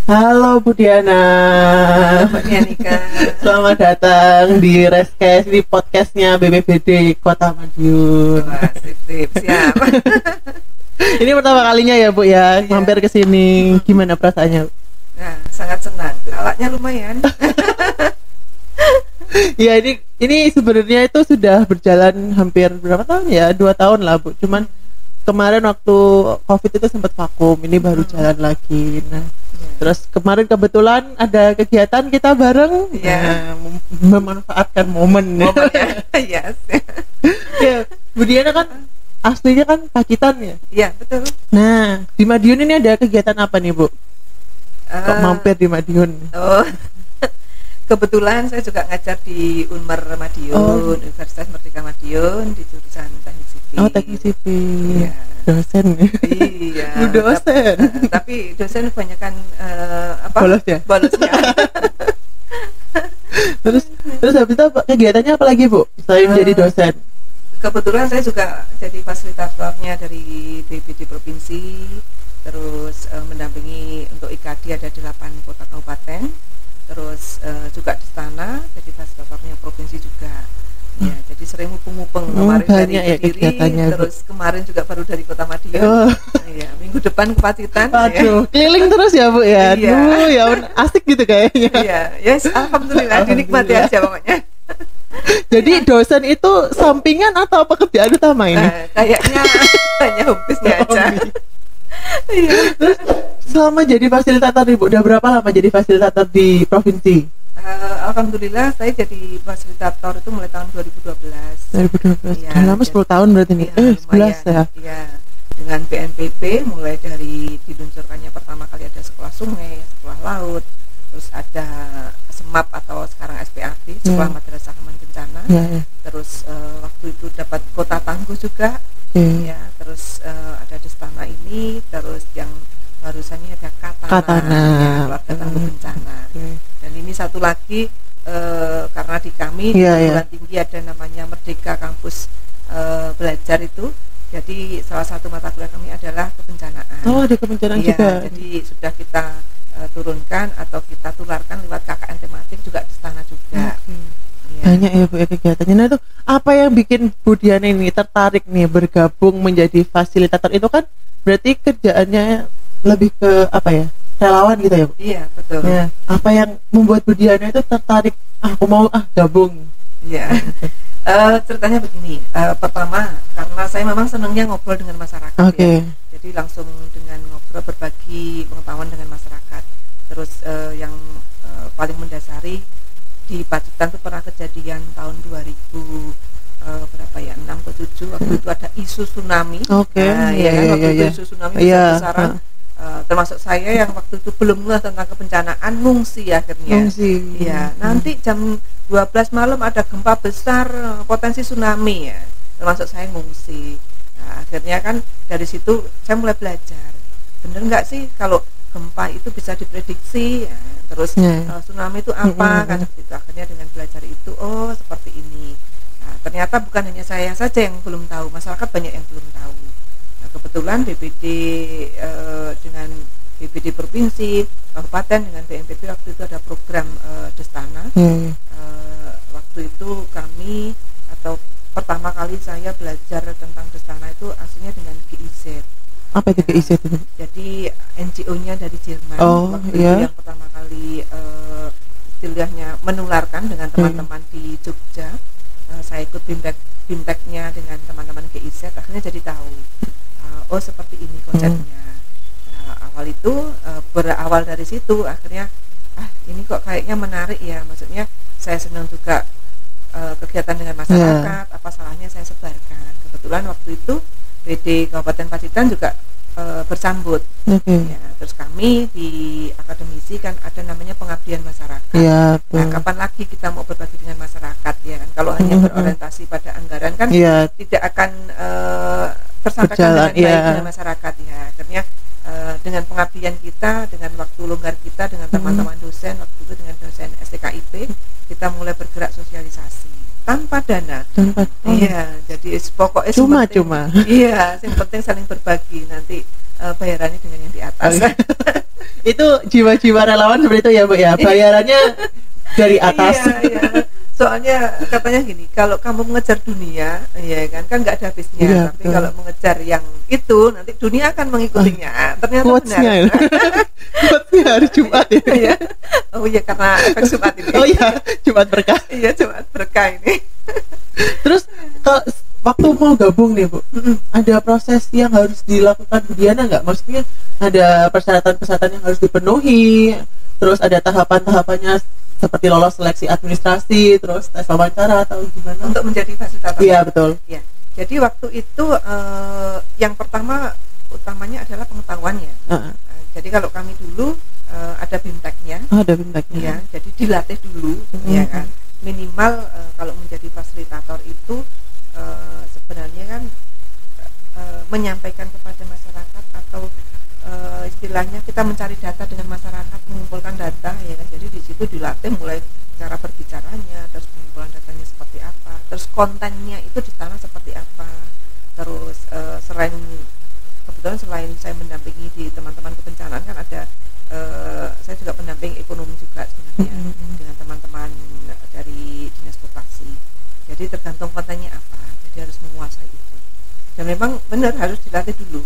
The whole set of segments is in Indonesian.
Halo Bu Diana. Mbak Dianika. Selamat datang di Reskes, di podcastnya BPBD Kota Madiun. Wah, sip, siap. Ini pertama kalinya ya Bu ya, Iya. mampir ke sini. Gimana perasaannya? Nah, sangat senang. Alatnya lumayan. Ya ini sebenarnya itu sudah berjalan hampir berapa tahun ya? 2 tahun lah Bu. Cuman kemarin waktu COVID itu sempat vakum, ini baru jalan lagi. Nah, terus kemarin kebetulan ada kegiatan kita bareng, Iya. memanfaatkan momen. Momennya. Yes. Ya, Bu Diana kan aslinya kan Pacitan ya. Iya, betul. Nah, di Madiun ini ada kegiatan apa nih Bu? Kok mampir di Madiun? Oh. Kebetulan saya juga ngajar di Unmer Madiun, Universitas Merdeka Madiun di jurusan Teknik Sipil. Oh, teknik sipil. Iya. Dosen. Iya. Bu dosen. Tapi dosen kebanyakan Bolos ya? Bolosnya. terus habis itu kegiatannya apa lagi Bu? Selain jadi dosen. Kebetulan saya juga jadi fasilitatornya dari DPD Provinsi, terus mendampingi untuk IKD ada 8 kota kabupaten, terus juga di Istana jadi fasilitatornya provinsi juga. Ya, jadi sering mupeng-mupeng kemarin dari banyak ya Kediri, kegiatannya, Bu. terus kemarin juga baru dari Kota Madiun. Oh. Ya, minggu depan ke Pacitan. Aduh, keliling terus ya Bu ya. Iya. Aduh, ya asik gitu kayaknya. Iya, yes, alhamdulillah dinikmati Alhamdulillah. aja pokoknya. Jadi dosen itu sampingan atau pekerjaan utama ini? Kayaknya hanya hobisnya aja. Iya. Terus selama jadi fasilitator Ibu, udah berapa lama jadi fasilitator di provinsi? Alhamdulillah saya jadi fasilitator itu mulai tahun 2012. 2012. Iya, Udah lama 10 tahun berarti nih. Iya, 11 ya. Iya. Dengan BNPB mulai dari diluncurkannya pertama kali ada sekolah sungai, sekolah laut, terus ada SEMAP atau sekarang SPAB, Sekolah Madrasah Aman Bencana. Iya, iya. Terus waktu itu dapat kota tangguh juga. Oke. Ya, terus ada di Istana ini, terus yang barusannya ada Katana. ya, keluarga tangguh bencana. Oke. Dan ini satu lagi karena di kami di Iya, iya. perguruan tinggi ada namanya Merdeka Kampus Belajar itu. Jadi salah satu mata kuliah kami adalah kebencanaan. Oh, ada kebencanaan Iya, juga. jadi sudah kita turunkan atau kita tularkan lewat KKN tematik juga di Istana juga. Oke. Iya. Banyak ya Bu ya kegiatannya. Nah itu apa yang bikin Bu Diana ini tertarik nih bergabung menjadi fasilitator? Itu kan berarti kerjaannya lebih ke apa ya, relawan gitu ya Bu? Iya, betul. Ya, apa yang membuat Bu Diana itu tertarik? Aku mau gabung. Iya. Ceritanya begini. Pertama, karena saya memang senangnya ngobrol dengan masyarakat. Oke. Ya. Jadi langsung dengan ngobrol berbagi pengetahuan dengan masyarakat. Terus yang paling mendasari di Pacitan itu pernah kejadian tahun 2000 berapa ya, 6 atau 7 waktu itu ada isu tsunami. Oke. Nah, Iya, ya kan, iya, waktu itu iya. isu tsunami Iya, besar-besaran. Termasuk saya yang waktu itu belum ngeh tentang kebencanaan, ngungsi akhirnya. Ngungsi. Iya, nanti jam 12 malam ada gempa besar, potensi tsunami ya. Termasuk saya ngungsi. Nah, akhirnya kan dari situ saya mulai belajar. Bener nggak sih kalau gempa itu bisa diprediksi ya? Terus tsunami itu apa kan seperti itu. Akhirnya dengan belajar itu, oh seperti ini. Nah, ternyata bukan hanya saya saja yang belum tahu, masyarakat banyak yang belum tahu. Nah, kebetulan BPD dengan BPD Provinsi, Kabupaten dengan BNPB waktu itu ada program Destana. Waktu itu kami atau pertama kali saya belajar tentang Destana itu aslinya dengan GIZ. Apa itu GIZ itu? Jadi NGO-nya dari Jerman. Oh, waktu iya. itu yang pertama kali istilahnya menularkan dengan teman-teman di Jogja. Saya ikut BIMTEK-nya dengan teman-teman GIZ, akhirnya jadi tahu. Oh seperti ini konsepnya. Awal itu berawal dari situ, akhirnya ini kok kayaknya menarik ya, maksudnya saya senang juga kegiatan dengan masyarakat, apa salahnya saya sebarkan. Kebetulan waktu itu PD Kabupaten Pacitan juga bersambut. Ya, terus kami di akademisi kan ada namanya pengabdian masyarakat. Ya, nah, kapan lagi kita mau berbagi dengan masyarakat ya kan? Kalau hanya berorientasi pada anggaran kan tidak akan tersampaikan dengan baik dengan masyarakat ya. Akhirnya dengan pengabdian kita, dengan waktu longgar kita, dengan teman-teman dosen, waktu itu dengan dosen STKIP, kita mulai bergerak sosialisasi tanpa dana. Iya, jadi pokoknya cuma. Iya, yang penting saling berbagi, nanti bayarannya dengan yang di atas. Itu jiwa-jiwa relawan seperti itu ya Bu ya, bayarannya dari atas. Iya, iya. Soalnya katanya gini, kalau kamu mengejar dunia, ya kan nggak ada habisnya. Iya, tapi betul. kalau mengejar yang itu, nanti dunia akan mengikutinya. Ternyata Quotes-nya benar. ya. Quotes-nya hari Jumat ya. Iya. Oh iya, karena efek Jumat ini. Oh iya, Jumat berkah. Iya, Jumat berkah ini. Terus waktu mau gabung nih Bu, ada proses yang harus dilakukan Bu Diana nggak? Maksudnya ada persyaratan-persyaratan yang harus dipenuhi, terus ada tahapan-tahapannya seperti lolos seleksi administrasi, terus tes wawancara atau gimana? Untuk menjadi fasilitator. Iya betul. Ya. Jadi waktu itu yang utamanya adalah pengetahuannya. Jadi kalau kami dulu ada bimteknya. Oh, ada bimteknya. Ya, jadi dilatih dulu, ya kan. Minimal kalau menjadi fasilitator itu sebenarnya kan menyampaikan kepada masyarakat atau istilahnya kita mencari data dengan masyarakat, mengumpulkan data, ya kan. Jadi di situ dilatih mulai cara berbicaranya, terus pengumpulan datanya seperti apa, terus kontennya itu di sana seperti apa, terus kebetulan selain saya mendampingi di teman-teman kebencanaan kan ada saya juga pendamping ekonomi juga sebenarnya dengan teman-teman dari dinas koperasi. Jadi tergantung kontennya apa, jadi harus menguasai itu. Dan memang benar harus dilatih dulu.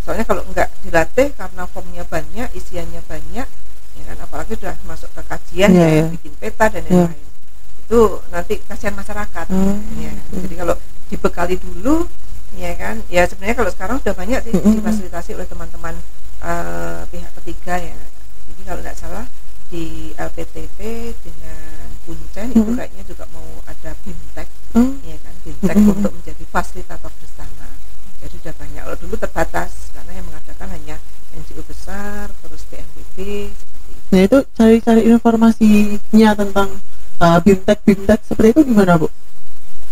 Soalnya kalau enggak dilatih karena formnya banyak, isiannya banyak, ya kan, apalagi sudah masuk ke kajian, bikin peta dan lain-lain, itu nanti kasihan masyarakat. Ya. Jadi kalau dibekali dulu, ya kan, ya sebenarnya kalau sekarang sudah banyak sih difasilitasi oleh teman-teman pihak ketiga ya. Jadi kalau tidak salah di LPTP dengan Kuncen itu kayaknya juga mau ada bimtek, ya kan, bimtek untuk menjadi fasilitator di sana. Jadi sudah banyak. Kalau dulu terbatas karena yang mengadakan hanya NGO besar, terus BNPB seperti itu. Nah itu cari-cari informasinya tentang bimtek seperti itu gimana Bu?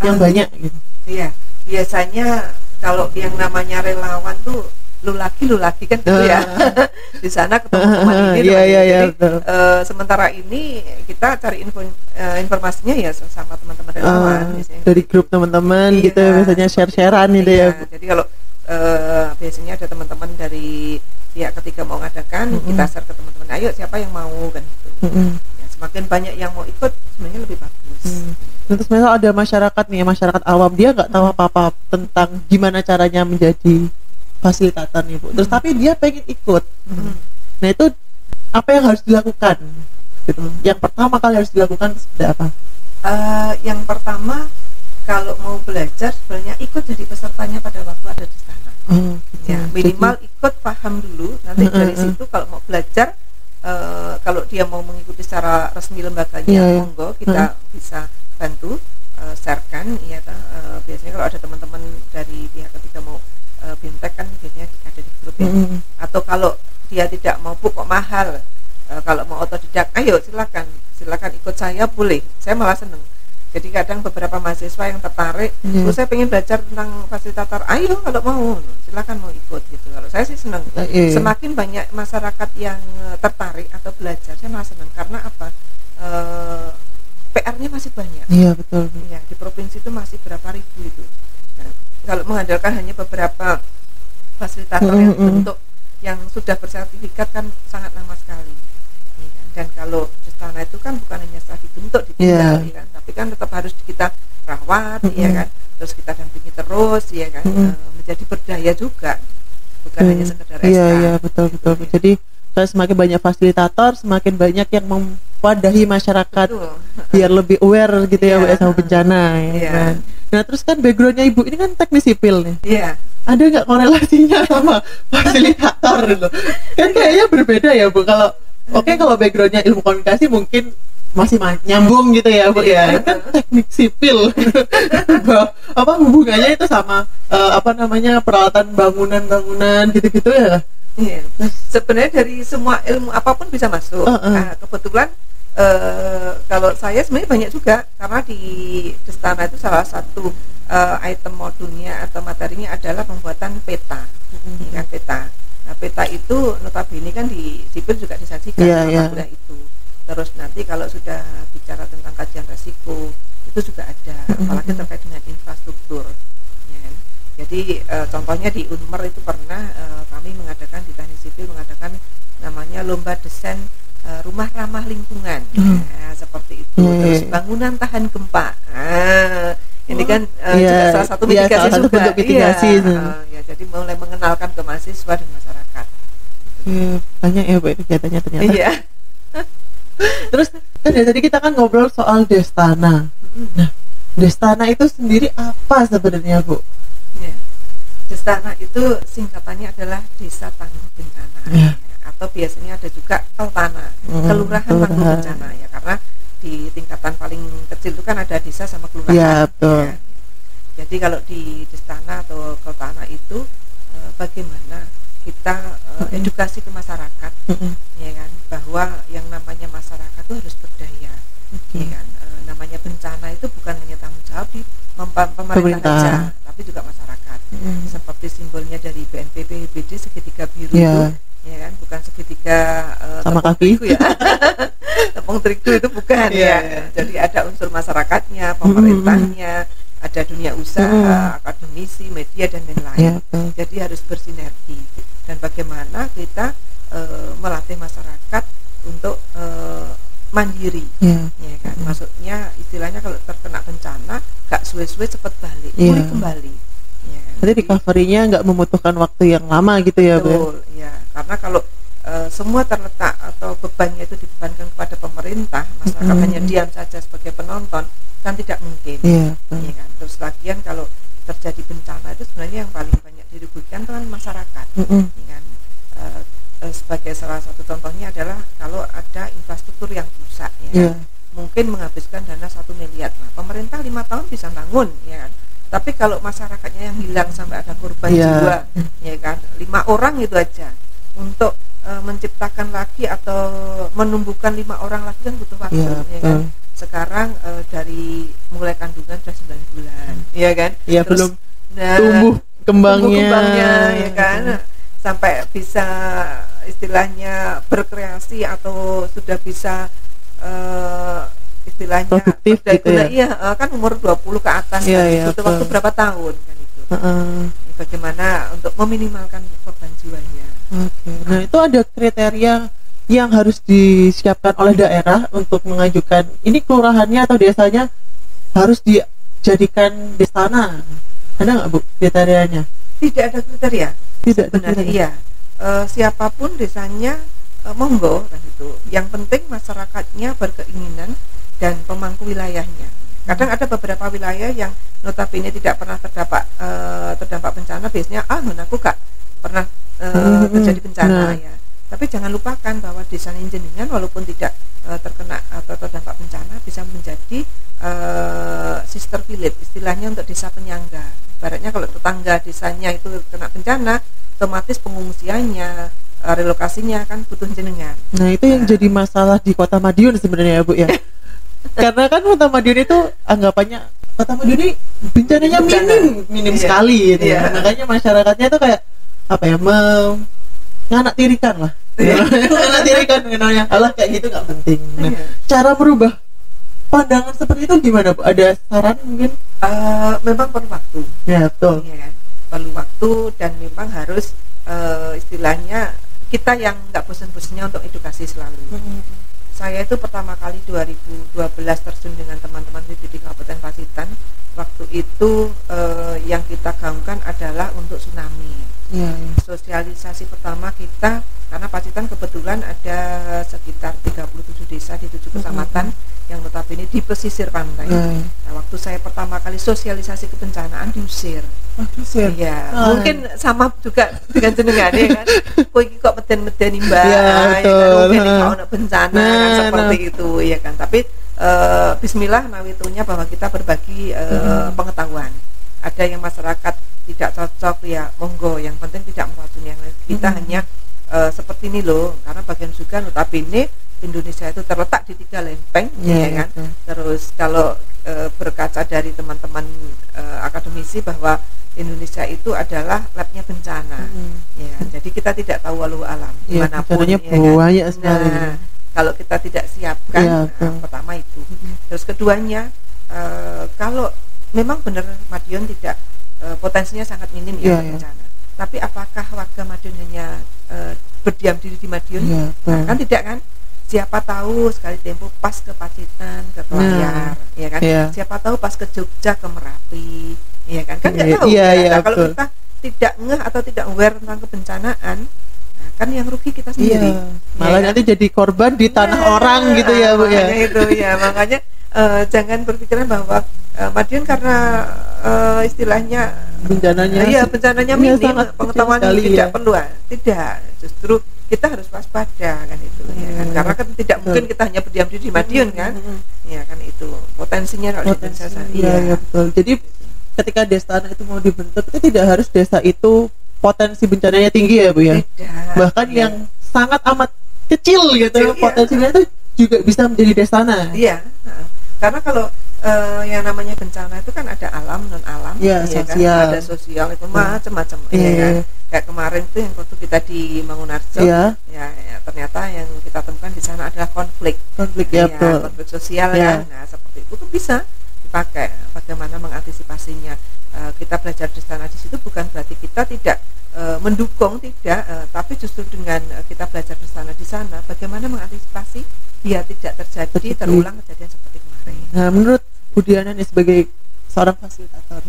Yang banyak gitu. Iya, biasanya kalau yang namanya relawan tuh lu lagi kan gitu ya. Di sana ketemu teman ini. Iya, sementara ini kita cari informasinya ya sama teman-teman relawan. Dari grup teman-teman gitu biasanya share-sharean gitu ya. Jadi kalau biasanya ada teman-teman dari pihak ketiga mau ngadakan, kita share ke teman-teman, ayo siapa yang mau kan gitu. Ya, semakin banyak yang mau ikut sebenarnya lebih bagus. Terus misal ada masyarakat nih, masyarakat awam, dia nggak tahu apa-apa tentang gimana caranya menjadi fasilitator nih Bu. Terus tapi dia pengen ikut. Nah itu apa yang harus dilakukan? Gitu. Yang pertama kali harus dilakukan seperti apa? Yang pertama kalau mau belajar sebenarnya ikut jadi pesertanya pada waktu ada di sana. Ya, minimal ikut paham dulu. Nanti dari situ kalau mau belajar, kalau dia mau mengikuti secara resmi lembaganya, monggo kita bisa bantu sharekan. Ya, biasanya kalau ada teman-teman dari pihak ketiga mau bimtek kan biasanya ada di grup ya. Atau kalau dia tidak mau Bu kok mahal, kalau mau otodidak, ayo silakan ikut saya, boleh, saya malah seneng. Jadi kadang beberapa mahasiswa yang tertarik, saya pengen belajar tentang fasilitator, ayo kalau mau silakan mau ikut gitu. Kalau saya sih seneng, semakin banyak masyarakat yang tertarik atau belajar, saya malah seneng. Karena apa? PR-nya masih banyak. Iya betul. Ya, di provinsi itu masih berapa ribu itu. Nah, kalau mengandalkan hanya beberapa fasilitator yang bentuk yang sudah bersertifikat kan sangat lama sekali. Ya, kan? Dan kalau istana itu kan bukan hanya setelah dibentuk ditinggal, ya kan, tapi kan tetap harus kita rawat, ya kan, terus kita dampingi terus, ya kan, menjadi berdaya juga, bukan hanya sekedar SK. Iya betul. Jadi semakin banyak fasilitator, semakin banyak yang mewadahi masyarakat biar lebih aware gitu ya Bu sama bencana. Ya kan? Nah terus kan backgroundnya Ibu ini kan teknik sipil nih. Iya. Ada nggak korelasinya sama fasilitator gitu? Kan kayaknya berbeda ya Bu. Kalau kalau backgroundnya ilmu komunikasi mungkin masih nyambung gitu ya Bu ya. Kan teknik sipil. Apa hubungannya itu sama peralatan bangunan gitu-gitu ya? Iya. Sebenarnya dari semua ilmu apapun bisa masuk. Nah, kebetulan kalau saya sebenarnya banyak juga, karena di Destana itu salah satu item modulnya atau materinya adalah pembuatan peta. Kan peta. Nah, peta itu notabene kan di sipil juga disajikan kuliah itu. Terus nanti kalau sudah bicara tentang kajian resiko itu juga ada, apalagi terkait dengan infrastruktur. Ya. Jadi contohnya di Unmer itu pernah kami mengadakan di teknik sipil mengadakan namanya lomba desain rumah ramah lingkungan. Nah, seperti itu. Terus bangunan tahan gempa. Ini kan juga salah satu mitigasi salah satu juga. bentuk mitigasi. Ya, jadi mulai mengenalkan ke mahasiswa dan masyarakat. Banyak ya Bu kegiatannya ternyata. Iya. Terus kan ya, tadi kita kan ngobrol soal Destana. Nah, Destana itu sendiri apa sebenarnya Bu? Ya. Destana itu singkatannya adalah Desa Tangguh Bencana. Atau biasanya ada juga Keltana, Kelurahan Tangguh Bencana ya, karena di tingkatan paling kecil itu kan ada desa sama kelurahan. Ya, betul. Ya. Jadi kalau di Destana atau Keltana itu bagaimana kita edukasi ke masyarakat, ya kan, bahwa yang namanya masyarakat itu harus berdaya, ya kan. Namanya bencana itu bukan hanya tanggung jawab di pemerintah saja, tapi juga masyarakat. Seperti simbolnya dari BNPB BPBD segitiga biru itu, ya kan, bukan segitiga sama kaki ya. Tepung terigu itu bukan ya. Jadi ada unsur masyarakatnya, pemerintahnya, ada dunia usaha, akademisi, media dan lain-lain. Jadi harus bersinergi. Dan bagaimana kita melatih masyarakat untuk mandiri, ya kan. Maksudnya istilahnya kalau terkena bencana, gak suwe-suwe cepat balik, pulih kembali. Ya, jadi recovery-nya nggak membutuhkan waktu yang lama gitu ya, Bu? Betul, ya. Karena kalau semua terletak atau bebannya itu dibebankan kepada pemerintah, masyarakat hanya diam saja sebagai penonton, kan tidak mungkin. Ya kan. Terus lagian kalau terjadi bencana itu sebenarnya yang paling banyak dirugikan itu kan masyarakat. Ya kan. Sebagai salah satu contohnya adalah kalau ada infrastruktur yang rusak, ya kan. Mungkin menghabiskan dana 1 miliar. Nah, pemerintah 5 tahun bisa bangun, ya kan. Tapi kalau masyarakatnya yang hilang sampai ada korban jiwa, ya kan, 5 orang itu aja untuk menciptakan lagi atau menumbuhkan 5 orang lagi kan butuh waktu, ya kan. Sekarang dari mulai kandungan sudah 9 bulan, ya kan. Ya, terus, belum tumbuh kembangnya, ya kan, sampai bisa istilahnya berkreasi atau sudah bisa istilahnya produktif gitu ya. Iya, kan umur 20 ke atas kan, butuh waktu berapa tahun kan itu. Bagaimana untuk meminimalkan korban jiwanya. Nah, itu ada kriteria yang harus disiapkan oleh daerah untuk mengajukan ini kelurahannya atau desanya harus dijadikan Destana. Ada nggak Bu kriterianya? Tidak ada kriteria. Tidak sebenarnya iya. Siapapun desanya monggo kan itu. Yang penting masyarakatnya berkeinginan dan pemangku wilayahnya. Kadang ada beberapa wilayah yang notabene tidak pernah terdampak bencana, biasanya aku gak pernah terjadi bencana ya. Tapi jangan lupakan bahwa desa jenengan walaupun tidak terkena atau terdampak bencana bisa menjadi sister village, istilahnya untuk desa penyangga. Ibaratnya kalau tetangga desanya itu kena bencana, otomatis pengungsiannya, relokasinya kan butuh jenengan. Nah, itu yang jadi masalah di Kota Madiun sebenarnya ya, Bu ya. Karena kan Kota Madiun itu anggapannya Kota Madiun ini bencananya minim sekali gitu ya. Makanya masyarakatnya itu kayak apa ya, nganak tirikan lah. Nganak tirikan namanya. Alah kayak gitu nggak penting. Nah, cara merubah pandangan seperti itu gimana, Bu? Ada saran mungkin? Memang perlu waktu. Ya, betul. Ya, perlu waktu dan memang harus istilahnya kita yang nggak bosan-bosannya untuk edukasi selalu. Saya itu pertama kali 2012 terjun dengan teman-teman di Kabupaten Pacitan. Waktu itu yang kita gaungkan adalah untuk tsunami. Sosialisasi pertama kita, karena Pacitan kebetulan ada sekitar 37 desa di 7 kecamatan yang notabene di pesisir pantai. Nah, waktu saya pertama kali sosialisasi kebencanaan diusir. Iya, mungkin sama juga dengan jenengan ya kan. Kok iki kok meden-meden Mbak. Ya kan, mungkin kalau ada bencana kan seperti itu ya kan. Tapi bismillah nawitunya bahwa kita berbagi pengetahuan. Ada yang masyarakat tidak cocok ya monggo, yang penting tidak meracuni yang lain. Kita hanya seperti ini loh, karena bagian juga notabene Indonesia itu terletak di 3 lempeng, ya kan. Terus kalau berkaca dari teman-teman akademisi bahwa Indonesia itu adalah labnya bencana, ya. Jadi kita tidak tahu walau alam dimanapun, ya banyak sekali. Nah, kalau kita tidak siapkan, pertama itu. Terus keduanya, kalau memang benar Madiun tidak potensinya sangat minim ya bencana. Tapi apakah warga Madiun hanya berdiam diri di Madiun. Iya, Nah, kan tidak kan, siapa tahu sekali tempo pas ke Pacitan, ke Kelayar, ya kan, iya. siapa tahu pas ke Jogja, ke Merapi, ya kan, kan nggak tahu. Iya, Nah, iya, kalau betul. kita tidak ngeh atau tidak aware tentang kebencanaan, nah, kan yang rugi kita sendiri. Iya. Malah ya kan? nanti jadi korban di tanah orang gitu ya, Bu ya. Makanya itu ya, makanya jangan berpikiran bahwa Madiun karena istilahnya Bencananya bencananya iya, minim, sangat pengetahuan kecil sekali, tidak ya. perlu, tidak, justru kita harus waspada kan itu ya kan, karena kan tidak mungkin kita hanya berdiam diri di Madiun kan, ya kan itu potensinya kalau di desa Iya, iya, betul. Jadi ketika Destana itu mau dibentuk, itu tidak harus desa itu potensi bencananya tinggi ya, Bu ya. Tidak, Bahkan ya. yang sangat amat kecil gitu, Kecil, iya. potensinya itu juga bisa menjadi Destana. Iya, karena kalau yang namanya bencana itu kan ada alam non alam, Iya, ya sosial. kan? Ada sosial itu macam-macam, Iya, ya kan? iya. Kayak kemarin itu yang waktu kita di Mangunarjo, Iya. ya, ternyata yang kita temukan di sana adalah konflik Ya, betul. konflik sosial Iya. kan. Nah seperti itu tuh bisa dipakai bagaimana mengantisipasinya. Kita belajar di sana di situ bukan berarti kita tidak mendukung, tidak, tapi justru dengan kita belajar di sana bagaimana mengantisipasi biar tidak terjadi terulang kejadian seperti kemarin. Nah, menurut Bu Diana nih sebagai seorang fasilitator,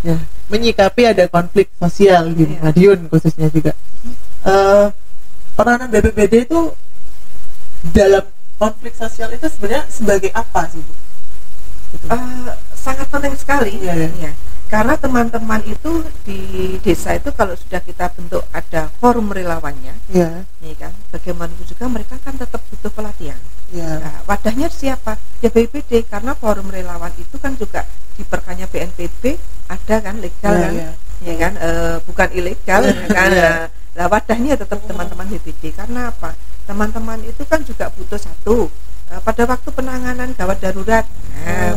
ya, menyikapi ada konflik sosial di Iya. Madiun khususnya juga, peranan BPBD itu dalam konflik sosial itu sebenarnya sebagai apa sih, Bu? Gitu. Sangat penting sekali. Iya, iya. Ya. Karena teman-teman itu di desa itu kalau sudah kita bentuk ada forum relawannya, Iya, ya kan, bagaimanapun juga mereka kan tetap butuh pelatihan. iya. Nah, wadahnya siapa? Ya BPBD, karena forum relawan itu kan juga diperkanya BNPB, ada kan legal Iya, kan, iya. ya kan, bukan ilegal, ya kan. Iya. Nah, wadahnya tetap teman-teman BPBD. Karena apa? Teman-teman itu kan juga butuh satu, pada waktu penanganan gawat darurat,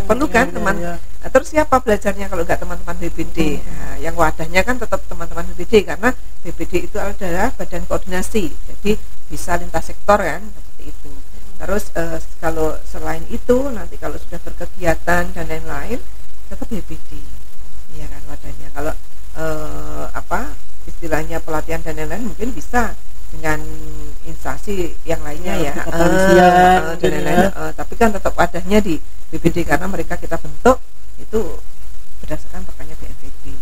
perlu kan iya, teman. iya. Nah, terus siapa belajarnya kalau nggak teman-teman BPD? Nah, yang wadahnya kan tetap teman-teman BPD, karena BPD itu adalah badan koordinasi, jadi bisa lintas sektor kan, seperti itu. Terus kalau selain itu nanti kalau sudah berkegiatan dan lain-lain tetap BPD, ya kan wadahnya. Kalau istilahnya pelatihan dan lain-lain mungkin bisa dengan instansi yang lainnya ya, kepolisian dan gitu lain-lain, ya. tapi kan tetap wadahnya di BPD karena mereka kita bentuk itu berdasarkan perkanya BNPB.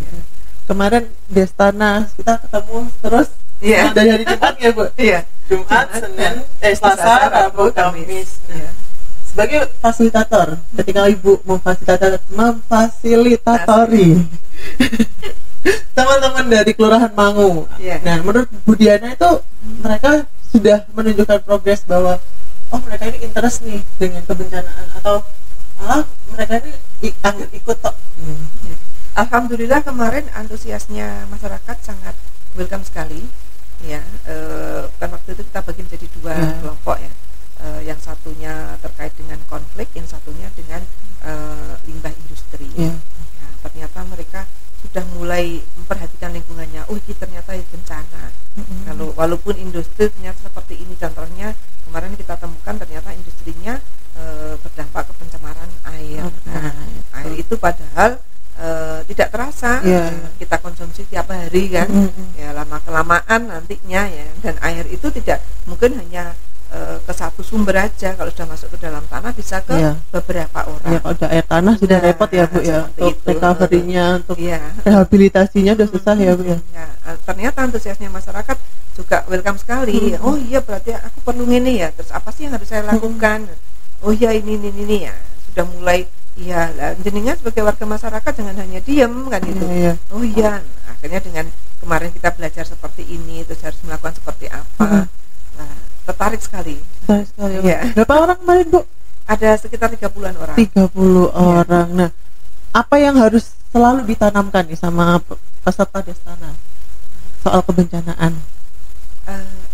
Ya. Kemarin Destana kita ketemu terus. Iya. Dari hari Jumat ya, Bu? Iya. Jumat, Senin, Selasa, Rabu, Kamis. Iya. Sebagai fasilitator, ketika Ibu memfasilitatori teman-teman dari Kelurahan Mangu. Iya. Nah, menurut Bu Diana itu mereka sudah menunjukkan progres bahwa oh mereka ini interest nih dengan kebencanaan, atau mereka ini ikut tok. Alhamdulillah kemarin antusiasnya masyarakat sangat welcome sekali. Ya, kan waktu itu kita bagi menjadi dua kelompok ya. Yang satunya terkait dengan konflik, yang satunya dengan limbah industri. Nah, ternyata mereka sudah mulai memperhatikan lingkungannya. Oh, ini ternyata bencana. Kalau walaupun industri ternyata seperti ini, contohnya kemarin kita temukan ternyata industrinya berdampak ke pencemaran air. Nah, air itu padahal tidak terasa, kita konsumsi tiap hari kan, ya lama kelamaan nantinya ya, dan air itu tidak mungkin hanya ke satu sumber aja, kalau sudah masuk ke dalam tanah bisa ke beberapa orang. Ya, kalau udah air tanah sudah repot ya, Bu ya, untuk recovery-nya, untuk rehabilitasinya udah susah ya, Bu ya. Ternyata antusiasnya masyarakat juga welcome sekali. Oh iya, berarti aku perlu ini ya, terus apa sih yang harus saya lakukan? Oh iya, ini ya, sudah mulai. Iya, jenengan sebagai warga masyarakat jangan hanya diem kan itu. Oh iya, akhirnya dengan kemarin kita belajar seperti ini, terus harus melakukan seperti apa. Nah, tertarik sekali. Ya. Berapa orang kemarin, Bu? Ada sekitar 30-an orang. 30 orang. Nah, apa yang harus selalu ditanamkan nih sama peserta Destana soal kebencanaan?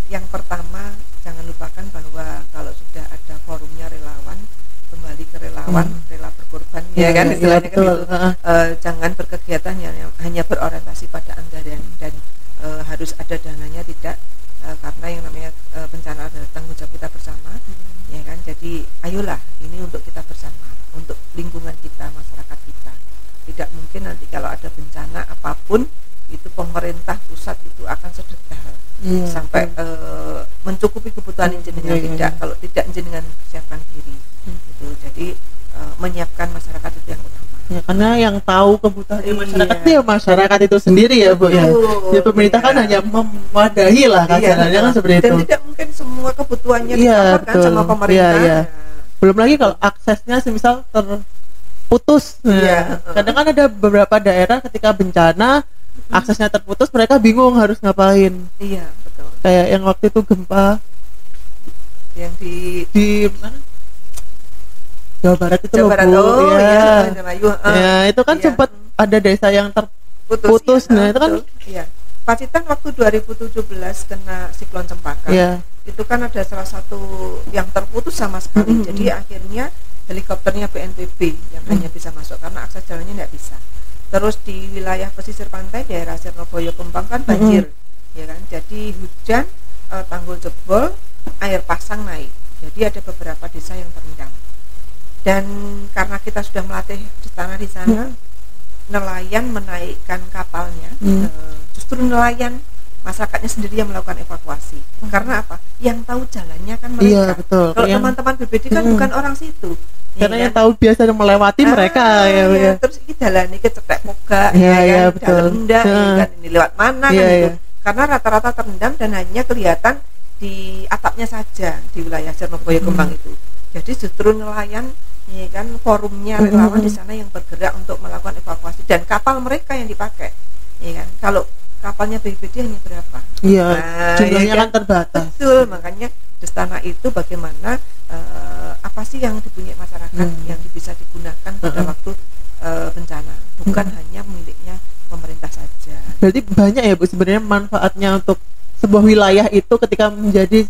Yang pertama, jangan lupakan bahwa kalau sudah ada forumnya relawan, kembali ke relawan, rela berkorban, ya kan istilahnya kan itu. Jangan berkegiatan yang hanya berorientasi pada anggaran dan harus ada dananya, tidak, karena yang namanya bencana adalah tanggung jawab kita bersama, ya kan. Jadi ayolah, ini untuk kita bersama, untuk lingkungan kita, masyarakat kita. Tidak mungkin nanti kalau ada bencana apapun itu pemerintah pusat itu akan sedekah sampai mencukupi kebutuhan jenengan. Tidak, kalau tidak jenengan siapkan diri gitu. Jadi menyiapkan masyarakat itu yang utama. Ya, karena yang tahu kebutuhan masyarakat itu ya masyarakat itu sendiri ya Bu ya. Ya pemerintah kan hanya memadahi lah kasarannya kan seperti itu. Dan tidak mungkin semua kebutuhannya ditawarkan sama pemerintah. Belum lagi kalau aksesnya semisal terputus. Kadang kan ada beberapa daerah ketika bencana aksesnya terputus, mereka bingung harus ngapain. Iya, betul. Kayak yang waktu itu gempa yang di mana? Jawa Barat itu Jawa Barat, ya itu kan sempat ada desa yang terputus. Nah, itu kan Pacitan waktu 2017 kena siklon Cempaka. Itu kan ada salah satu yang terputus sama sekali. Jadi akhirnya helikopternya BNPB yang hanya bisa masuk karena akses jalannya tidak bisa. Terus di wilayah pesisir pantai daerah Sirnoboyo Kembang kan banjir, ya kan. Jadi hujan, tanggul jebol, air pasang naik. Jadi ada beberapa desa yang terendam. Dan karena kita sudah melatih di sana, nelayan menaikkan kapalnya, justru nelayan masyarakatnya sendiri yang melakukan evakuasi. Karena apa? Yang tahu jalannya kan mereka. Iya, betul. Kalau teman-teman BPD kan bukan orang situ. Karena yang tahu biasa melewati mereka ya. Terus ini jalan ini kecetek moga, betul. Rendah, kan ini lewat mana kan itu. Karena rata-rata terendam dan hanya kelihatan di atapnya saja di wilayah Sirnoboyo Kembang itu. Jadi justru nelayan ya kan forumnya relawan di sana yang bergerak untuk melakukan evakuasi dan kapal mereka yang dipakai. Ya kan. Kalau kapalnya BPD hanya berapa? Iya, jumlahnya kan terbatas. Betul, makanya Destana itu bagaimana apa sih yang dipunyai masyarakat yang bisa digunakan pada waktu bencana, bukan hanya miliknya pemerintah saja. Berarti banyak ya Bu sebenarnya manfaatnya untuk sebuah wilayah itu ketika menjadi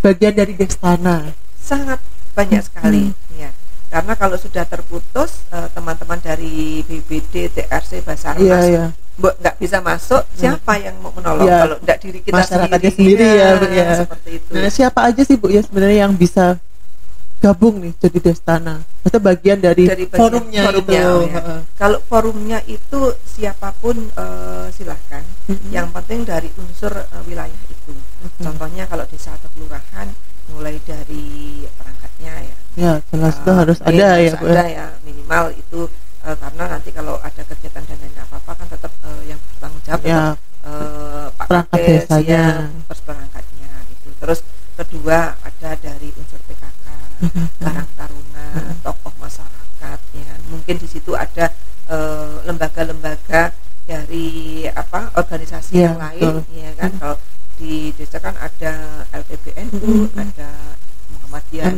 bagian dari Destana. Sangat banyak sekali ya. Karena kalau sudah terputus teman-teman dari BPD, TRC, Basarnas nggak bisa masuk, siapa yang mau menolong kalau tidak diri kita sendiri ya. Seperti itu. Nah, siapa aja sih Bu ya sebenarnya yang bisa gabung nih jadi Destana? Maksudnya bagian dari forumnya itu. Ya. Kalau forumnya itu siapapun silahkan. Yang penting dari unsur wilayah itu. Contohnya kalau desa atau kelurahan mulai dari perangkatnya ya jelas itu harus ada ya Bu. Ada ya minimal itu karena nanti kalau ada kegiatan dan lain apa kan tetap yang bertanggung jawab Pak perangkat desanya, perangkatnya itu. Terus kedua ada dari unsur PKK, Karang Taruna, tokoh masyarakat ya. Mungkin di situ ada lembaga-lembaga dari organisasi yang lain ya kan. Kalau di desa kan ada LPBNU, ada Muhammadiyah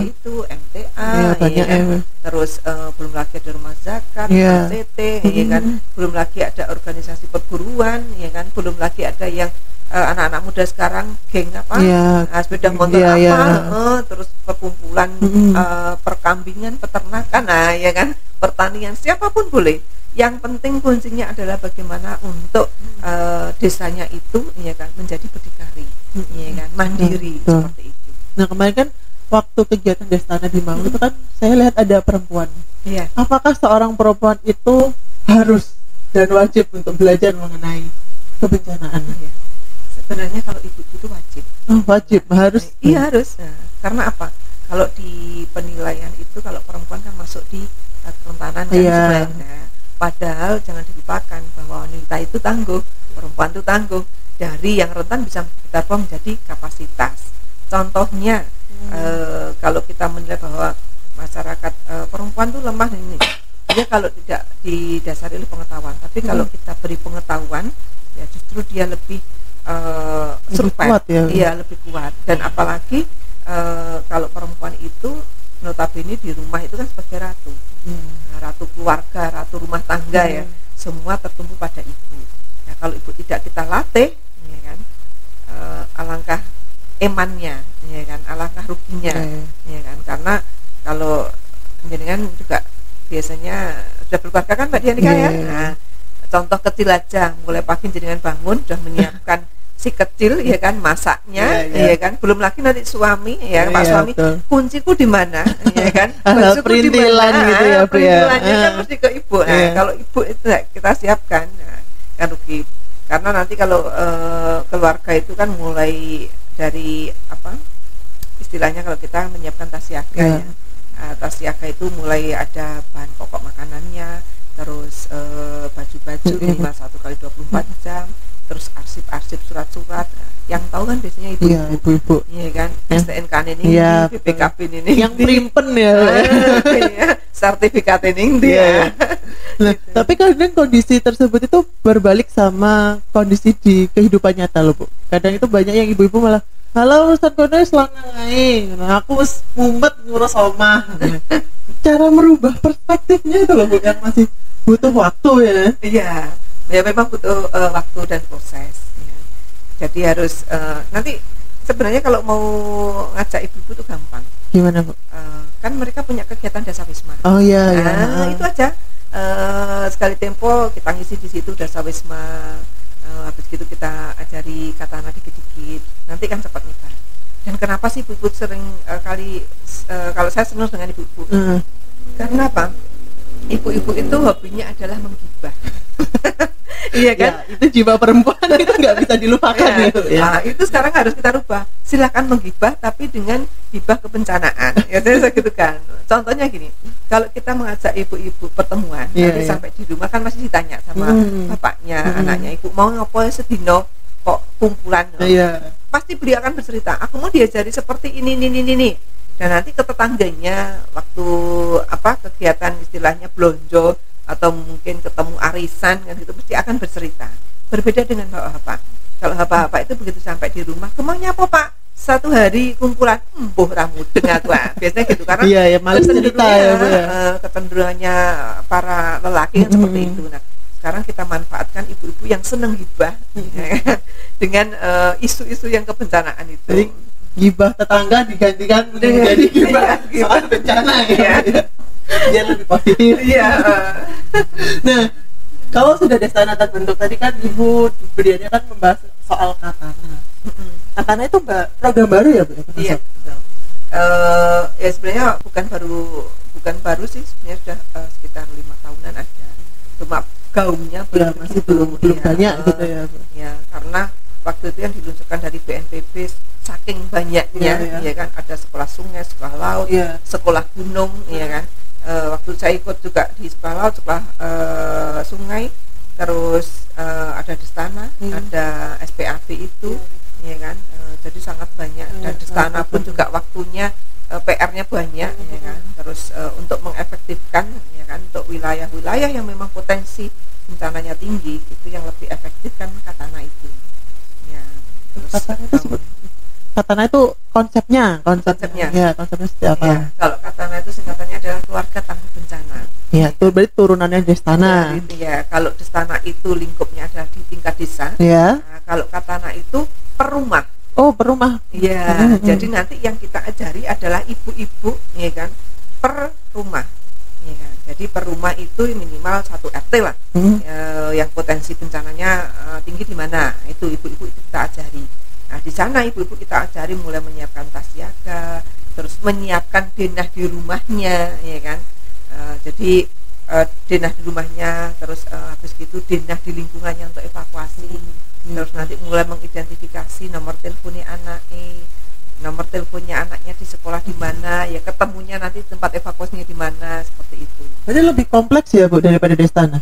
itu, MTA, ya kan? Terus belum lagi ada rumah zakat, ACT, ya kan? Belum lagi ada organisasi perguruan, ya kan? Belum lagi ada yang anak-anak muda sekarang geng sepeda motor terus perkumpulan perkambingan, peternakan, ya kan? Pertanian, siapapun boleh. Yang penting kuncinya adalah bagaimana untuk desanya itu, ya kan, menjadi berdikari, ya kan, mandiri seperti itu. Nah kemarin kan waktu kegiatan Destana di Maung itu kan saya lihat ada perempuan. Apakah seorang perempuan itu harus dan wajib untuk belajar mengenai kebencanaan? Sebenarnya kalau ibu itu wajib. Wajib, harus. Iya harus. Nah, karena apa? Kalau di penilaian itu kalau perempuan kan masuk di kerentanan kan sebenarnya. Padahal jangan dilupakan bahwa wanita itu tangguh, perempuan itu tangguh. Dari yang rentan bisa kita bawa menjadi kapasitas. Contohnya kalau kita menilai bahwa masyarakat perempuan itu lemah ini, dia kalau tidak didasari oleh pengetahuan, tapi kalau kita beri pengetahuan, ya justru dia lebih survive, lebih kuat. Dan apalagi kalau perempuan itu notabene di rumah itu kan sebagai ratu, ratu keluarga, ratu rumah tangga ya, semua tertumpu pada ibu. Nah kalau ibu tidak kita latih, ya kan, alangkah emannya, ya kan, alangkah ruginya, ya kan, karena kalau jenengan juga biasanya sudah berkeluarga kan Mbak Dianika ya. Nah, contoh kecil aja, mulai pagi jenengan bangun sudah menyiapkan si kecil, ya kan, masaknya, ya kan, belum lagi nanti suami, ya Pak suami, betul. Kunciku di mana, ya kan, perintilan gitu ya, perintilannya kan mesti ke ibu. Nah, kalau ibu itu kita siapkan, nah, kan rugi karena nanti kalau keluarga itu kan mulai dari apa istilahnya, kalau kita menyiapkan tas siaga ya, tas siaga itu mulai ada bahan pokok makanannya, terus baju-baju minimal 1 kali 24 jam, terus arsip-arsip surat-surat. Yang tahu kan biasanya ibu-ibu, iya kan, STNK ini, BPKB ini, yang pelimpen ya, sertifikat ini dia. Nah, gitu. Tapi kadang kondisi tersebut itu berbalik sama kondisi di kehidupan nyata loh Bu. Kadang itu banyak yang ibu-ibu malah, halo urusan kono selang nangai, aku mumet ngurus omah. Cara merubah perspektifnya itu loh Bu, yang masih butuh waktu ya. Iya, ya memang butuh waktu dan proses. Jadi harus nanti sebenarnya kalau mau ngajak ibu-ibu tuh gampang. Gimana Bu? Kan mereka punya kegiatan dasawisma. Oh iya. Itu aja. Sekali tempo kita ngisi di situ dasawisma. Habis gitu kita ajari katana dikit-dikit. Nanti kan cepat nyebar. Dan kenapa sih ibu-ibu sering kali kalau saya senang dengan ibu-ibu? Karena apa? Ibu-ibu itu hobinya adalah menggibah. Iya kan? Ya, itu jiwa perempuan itu nggak bisa dilupakan ya, gitu ya. Nah, itu sekarang harus kita rubah. Silakan menggibah tapi dengan gibah kebencanaan. Ya saya gitu kan. Contohnya gini, kalau kita mengajak ibu-ibu pertemuan, nanti sampai di rumah kan masih ditanya sama bapaknya, anaknya, ibu mau ngapain sedino kok kumpulan. Pasti beliau akan bercerita, aku mau diajari seperti ini. Dan nanti ke tetangganya waktu kegiatan istilahnya blonjo atau mungkin ketemu arisan kan, itu pasti akan bercerita. Berbeda dengan bapak-bapak. Kalau bapak-bapak itu begitu sampai di rumah, kemaunya apa Pak? 1 hari kumpulan, mbuh ramudeng aku. Biasanya gitu, karena malas cerita ya, kecenderungannya para lelaki kan seperti itu. Nah, sekarang kita manfaatkan ibu-ibu yang seneng gibah dengan isu-isu yang kebencanaan itu. Jadi, gibah tetangga digantikan menjadi gibah soal bencana ya. Biar lebih positif. Nah, kalau sudah Destana terbentuk tadi kan Ibu beliaunya kan membahas soal katana. Katana itu program baru ya Bu? Iya. Ya sebenarnya bukan baru sih, sebenarnya sudah sekitar 5 tahunan ada. Cuma gaungnya masih belum banyak gitu ya Bu. Ya, karena waktu itu yang diluncurkan dari BNPB saking banyaknya, ya kan, ada sekolah sungai, sekolah laut, sekolah gunung, ya kan. Waktu saya ikut juga di sekolah laut, sekolah sungai, terus ada Destana, ada SPAB itu, ya kan. Jadi sangat banyak, dan Destana pun juga waktunya PR-nya banyak, ya kan. Terus untuk mengefektifkan, ya kan, untuk wilayah-wilayah yang memang potensi bencananya tinggi, itu yang lebih efektif kan katana itu. Ya, terus katana itu konsepnya. Ya, konsepnya seperti apa? Ya, kalau katana itu singkatannya adalah keluarga tangguh bencana. Ya, itu berarti turunannya Destana. Ya, kalau Destana itu lingkupnya adalah di tingkat desa. Ya. Nah, kalau katana itu per rumah. Oh, per rumah. Iya, jadi nanti yang kita ajari adalah ibu-ibu, ya kan, per rumah. Ya kan? Jadi per rumah itu minimal 1 RT lah. Yang potensi bencananya tinggi di mana? Itu ibu-ibu itu kita ajari. Nah, di sana ibu-ibu kita ajari mulai menyiapkan tas siaga, terus menyiapkan denah di rumahnya, ya kan. Jadi denah di rumahnya, terus habis gitu denah di lingkungannya untuk evakuasi. Terus nanti mulai mengidentifikasi nomor teleponnya anaknya di sekolah di mana, ya ketemunya nanti tempat evakuasinya di mana, seperti itu. Jadi lebih kompleks ya Bu daripada Destana?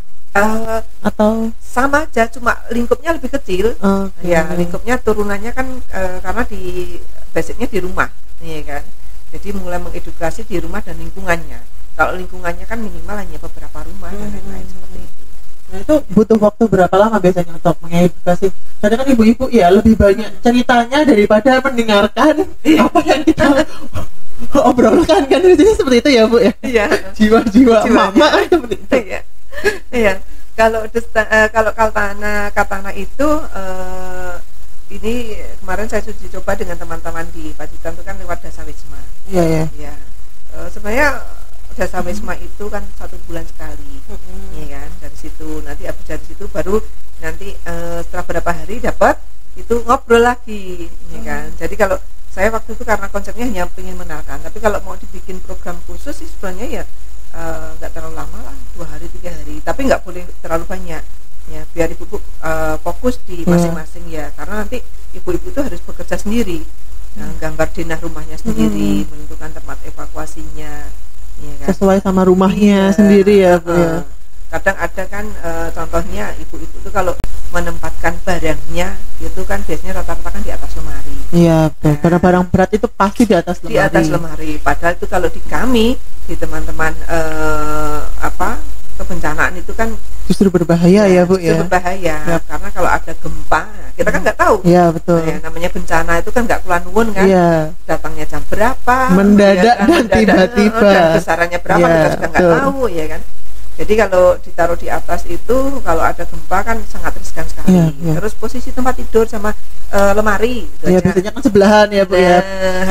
Atau sama aja, cuma lingkupnya lebih kecil. Ya, lingkupnya turunannya kan karena di basicnya di rumah, ya kan. Jadi mulai mengedukasi di rumah dan lingkungannya. Kalau lingkungannya kan minimal hanya beberapa rumah dan lain-lain seperti itu. Nah, itu butuh waktu berapa lama biasanya untuk mengedukasi? Karena kan ibu-ibu ya lebih banyak ceritanya daripada mendengarkan apa yang kita obrolkan kan. Jadi seperti itu ya Bu ya. Iya. Jiwa-jiwa mama seperti itu. Iya. Kalau katana itu ini kemarin saya uji coba dengan teman-teman di Pacitan itu kan lewat Dasawisma. Iya. Sebenarnya Dasawisma itu kan 1 bulan sekali, ya kan. Dari situ nanti habis dari situ baru nanti setelah berapa hari dapat itu ngobrol lagi, ya kan. Jadi kalau saya waktu itu karena konsepnya hanya ingin mengenalkan, tapi kalau mau dibikin program khusus sih sebenarnya ya nggak terlalu lama lah, 2 hari 3 hari, tapi nggak boleh terlalu banyak, ya biar ibu fokus di masing-masing ya, karena nanti ibu-ibu itu harus bekerja sendiri, gambar denah rumahnya sendiri, menentukan tempat evakuasinya, ya kan? Sesuai sama rumahnya sendiri ya Bu ya. Kadang ada kan contohnya ibu-ibu itu kalau menempatkan barangnya itu kan biasanya rata-rata kan di atas lemari. Iya, barang-barang berat itu pasti di atas lemari. Di atas lemari. Padahal itu kalau di kami, di teman-teman kebencanaan itu kan justru berbahaya ya Bu ya. Berbahaya karena kalau ada gempa kita kan nggak tahu. Iya betul. Namanya bencana itu kan nggak keluar kan. Iya. Datangnya jam berapa? Mendadak dan tiba-tiba. Dan besarannya berapa kita juga nggak tahu ya kan. Jadi kalau ditaruh di atas itu kalau ada gempa kan sangat riskan sekali. Terus posisi tempat tidur sama lemari. Iya biasanya kan sebelahan ya Bu ya.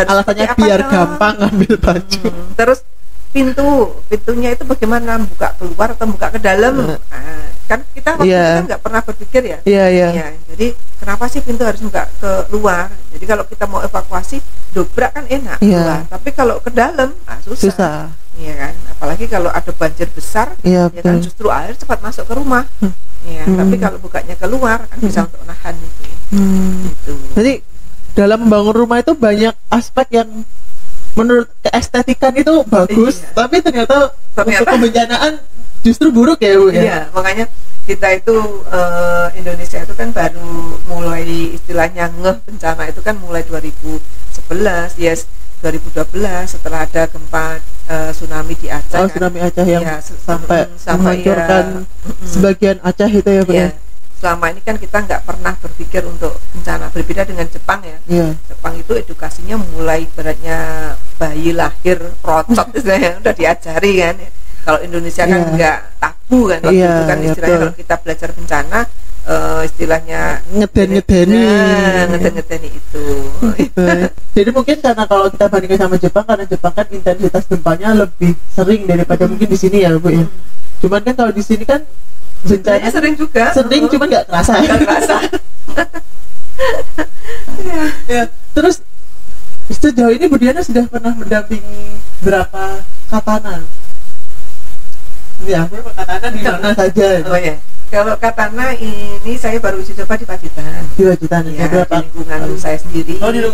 Alasannya biar gampang ngambil baju. Terus pintunya itu bagaimana, buka keluar atau buka ke dalam? Kan kita waktu itu kan nggak pernah berpikir ya. Ya, jadi kenapa sih pintu harus buka ke luar? Jadi kalau kita mau evakuasi dobrak kan enak keluar, tapi kalau ke dalam susah. Iya kan, apalagi kalau ada banjir besar, ya kan justru air cepat masuk ke rumah. Ya, tapi kalau bukanya keluar kan bisa untuk nahan itu. Gitu. Jadi dalam membangun rumah itu banyak aspek yang menurut keestetikan itu bagus, tapi ternyata untuk kebencanaan justru buruk ya Bu ya. Iya, makanya kita itu Indonesia itu kan baru mulai istilahnya ngeh bencana itu kan mulai 2011, 2012 setelah ada gempa tsunami di Aceh. Tsunami Aceh yang sampai menghancurkan sebagian Aceh itu ya Bu ya. Selama ini kan kita nggak pernah berpikir untuk bencana, berbeda dengan Jepang ya. Jepang itu edukasinya mulai beratnya bayi lahir procot udah diajari kan. Kalau Indonesia kan nggak tabu kan, waktu itu kan istilahnya kalau kita belajar bencana istilahnya ngeden-ngedeni itu. Jadi mungkin karena kalau kita bandingkan sama Jepang, karena Jepang kan intensitas gempanya lebih sering daripada mungkin di sini ya Bu ya. Cuman kan kalau di sini kan bencana sering juga, cuman nggak terasa. Terus sejauh ini Bu Diana sudah pernah mendampingi berapa katana? Ya, katana di mana saja? Kalau katana ini saya baru uji coba di Pacitan. Di Pacitan ya, di lingkungan saya sendiri. Sendiri.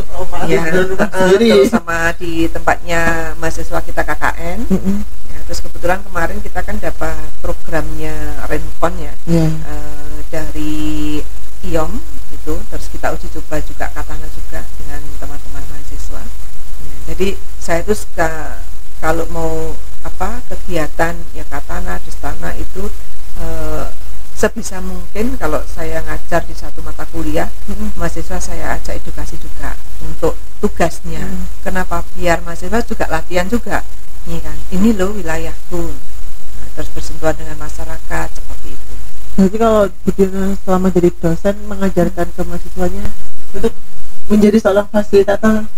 Terus sama di tempatnya mahasiswa kita KKN. Terus kebetulan kemarin kita kan dapat programnya Rencon ya, dari IOM gitu. Terus kita uji coba juga katana juga dengan teman-teman mahasiswa. Jadi saya itu kalau mau kegiatan ya katana destana itu sebisa mungkin kalau saya ngajar di satu mata kuliah, mahasiswa saya ajak edukasi juga untuk tugasnya. Kenapa? Biar mahasiswa juga latihan juga. Ini kan, ini loh wilayahku. Terus bersentuhan dengan masyarakat seperti itu. Jadi kalau begini selama jadi dosen mengajarkan ke mahasiswanya untuk menjadi seorang fasilitator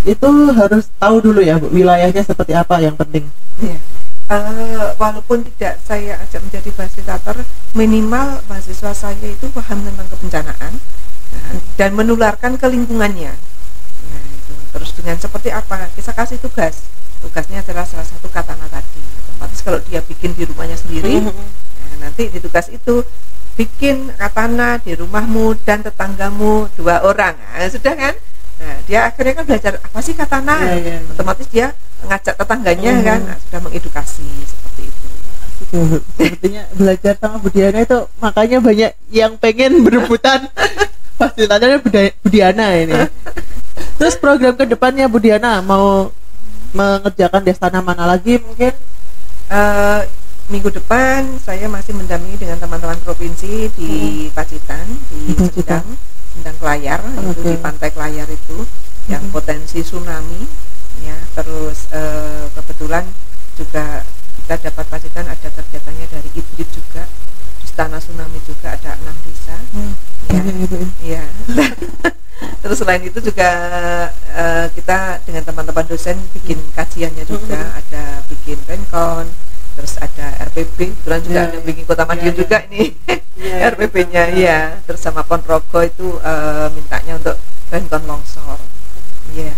itu harus tahu dulu ya Bu, wilayahnya seperti apa yang penting. Walaupun tidak saya ajak menjadi fasilitator, minimal mahasiswa saya itu paham tentang kebencanaan dan menularkan ke lingkungannya. Terus dengan seperti apa? Kita kasih tugasnya adalah salah satu katana tadi. Otomatis kalau dia bikin di rumahnya sendiri, nanti di tugas itu bikin katana di rumahmu dan tetanggamu 2 orang. Sudah kan? Nah, dia akhirnya kan belajar apa sih katana. Otomatis dia ngajak tetangganya kan, sudah mengedukasi seperti itu. Sepertinya belajar sama Bu Diana itu makanya banyak yang pengen berebutan fasilitatornya Bu Diana ini. Terus program kedepannya Bu Diana mau mengerjakan destana mana lagi mungkin? Minggu depan saya masih mendampingi dengan teman-teman provinsi di Pacitan, di Sendang Kelayar, itu di Pantai Kelayar itu yang potensi tsunami ya. Terus kebetulan juga kita dapat Pacitan ada kegiatannya dari IDRIP juga, Istana Tsunami juga ada 6 desa. Ya. Terus selain itu juga kita dengan teman-teman dosen bikin kajiannya juga, ada bikin Rencon, terus ada RPP, kebetulan juga ada bikin Kota Madiun juga ini RPP-nya ya. Terus sama Ponorogo itu mintanya untuk Rencon longsor. Iya.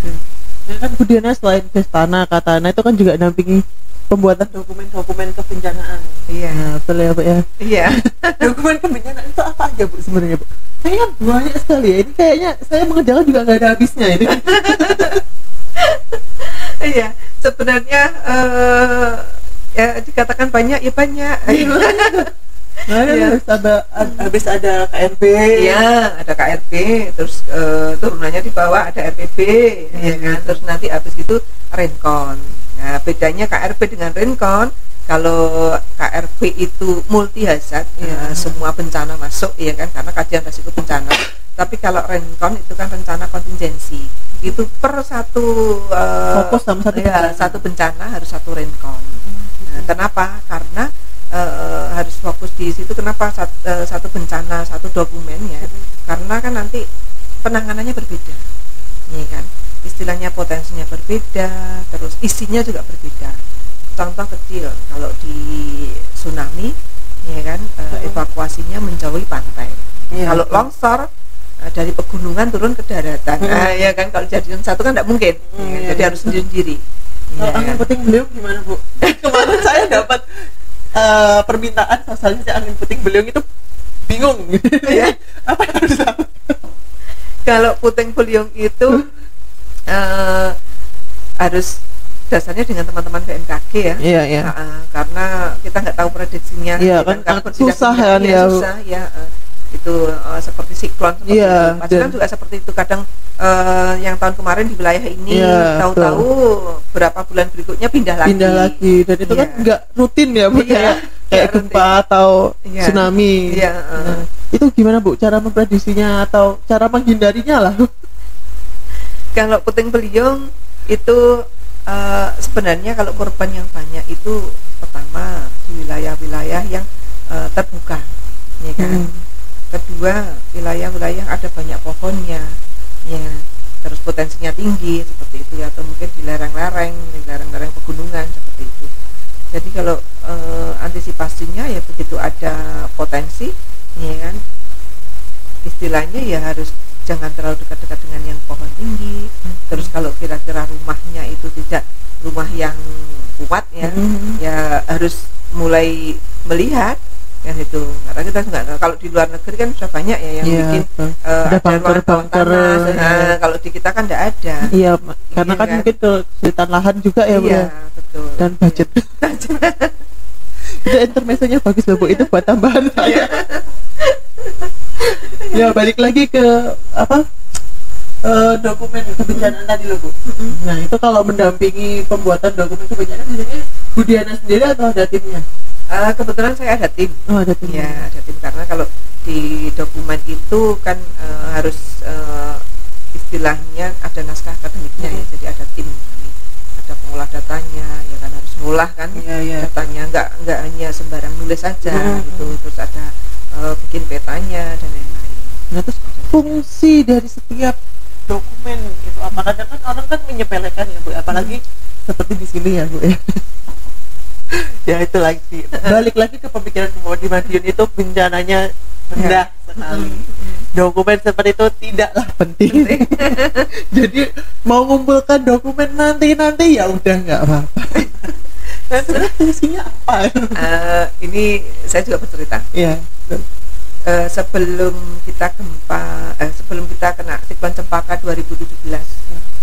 Kan Bu Diana selain destana katana itu kan juga dampingi pembuatan dokumen-dokumen kebencanaan. Iya. Nah, betul ya Bu ya. Iya. Dokumen kebencanaan itu apa aja Bu sebenarnya Bu? Kayaknya banyak sekali ya. Ini kayaknya saya mengerjakan juga nggak ada habisnya ini. Iya, sebenarnya ya dikatakan banyak ya banyak. Nah, Iya. habis ada KRP. Iya, ada KRP, terus turunannya di bawah ada RPB, ya kan. Terus nanti habis itu Renkon. Nah, bedanya KRP dengan Renkon, kalau KRP itu multi hazard, ya, semua bencana masuk, ya kan, karena kajian risiko bencana. Tapi kalau Renkon itu kan rencana kontingensi, itu per satu Fokus sama satu bencana. satu bencana harus satu Renkon. Nah, kenapa? Karena harus fokus di situ. Kenapa satu bencana satu dokumen ya? Karena kan nanti penanganannya berbeda, ya kan? Istilahnya potensinya berbeda, terus isinya juga berbeda. Contoh kecil, kalau di tsunami, ya kan, evakuasinya menjauhi pantai. Iya. Kalau longsor dari pegunungan turun ke daratan, ya kan, kalau jadian satu kan tidak mungkin, ya, jadi harus sendiri-sendiri. Kalau Ya angin kan? puting beliung gimana Bu? Kemarin saya dapat permintaan sosialisasi angin puting beliung itu bingung gitu ya. Apa yang harus aku? Kalau puting beliung itu harus dasarnya dengan teman-teman BMKG ya. Iya, iya. Karena kita nggak tahu prediksinya. Iya, ya kan Kalau susah tidak kan punya, ya. susah ya. Itu seperti siklon seperti Iya, itu. Pasti kan juga seperti itu. Kadang yang tahun kemarin di wilayah ini, Iya, tahu-tahu berapa bulan berikutnya pindah lagi. Dan itu kan Iya. nggak rutin ya Bu, Iya, kayak nggak gempa atau Iya. tsunami. Iya, Nah, itu gimana Bu cara memprediksinya atau cara menghindarinya lah? Kalau puting beliung itu sebenarnya kalau korban yang banyak itu pertama di wilayah-wilayah yang terbuka, ya kan. Kedua, wilayah-wilayah ada banyak pohonnya, ya. Terus potensinya tinggi seperti itu ya, atau mungkin di lereng-lereng pegunungan seperti itu. Jadi kalau antisipasinya ya begitu ada potensi, ya kan. Istilahnya ya harus jangan terlalu dekat-dekat dengan yang pohon tinggi. Terus kalau kira-kira rumahnya itu tidak rumah yang kuat ya, ya harus mulai melihat kan itu. Karena kita nggak, kalau di luar negeri kan sudah banyak ya yang bikin ada ruangan bawah bunker-bunker. tanah. Nah, kalau di kita kan tidak ada. Iya, karena Iya kan kan? mungkin kesulitan lahan juga ya Bu Iya, ya. betul. Dan budget. Itu intermezzonya bagus loh Bu, itu buat tambahan saya. Ya balik lagi ke apa dokumen kebencanaan tadi loh Bu. Nah itu kalau mendampingi pembuatan dokumen kebencanaan biasanya Bu Diana sendiri atau ada timnya? Kebetulan saya ada tim. Oh ada tim. Ya, ada tim karena kalau di dokumen itu kan harus istilahnya ada naskah akademiknya ya. Jadi ada tim kami, ada pengolah datanya, ya kan harus ngolah kan Iya. datanya, nggak hanya sembarang nulis saja gitu. Terus ada bikin petanya dan lain-lain. Nah terus fungsi dari setiap dokumen itu apa? Kadang kan orang kan menyepelekan ya Bu, apalagi seperti di sini ya Bu ya. Ya itu lagi balik lagi ke pemikiran bahwa di Madiun itu bencananya rendah sekali. Dokumen seperti itu tidaklah penting. Jadi mau ngumpulkan dokumen nanti ya udah nggak apa-apa. Dan sebenarnya fungsinya apa? Ini saya juga bercerita. Iya. Sebelum kita kena siklon Cempaka 2017,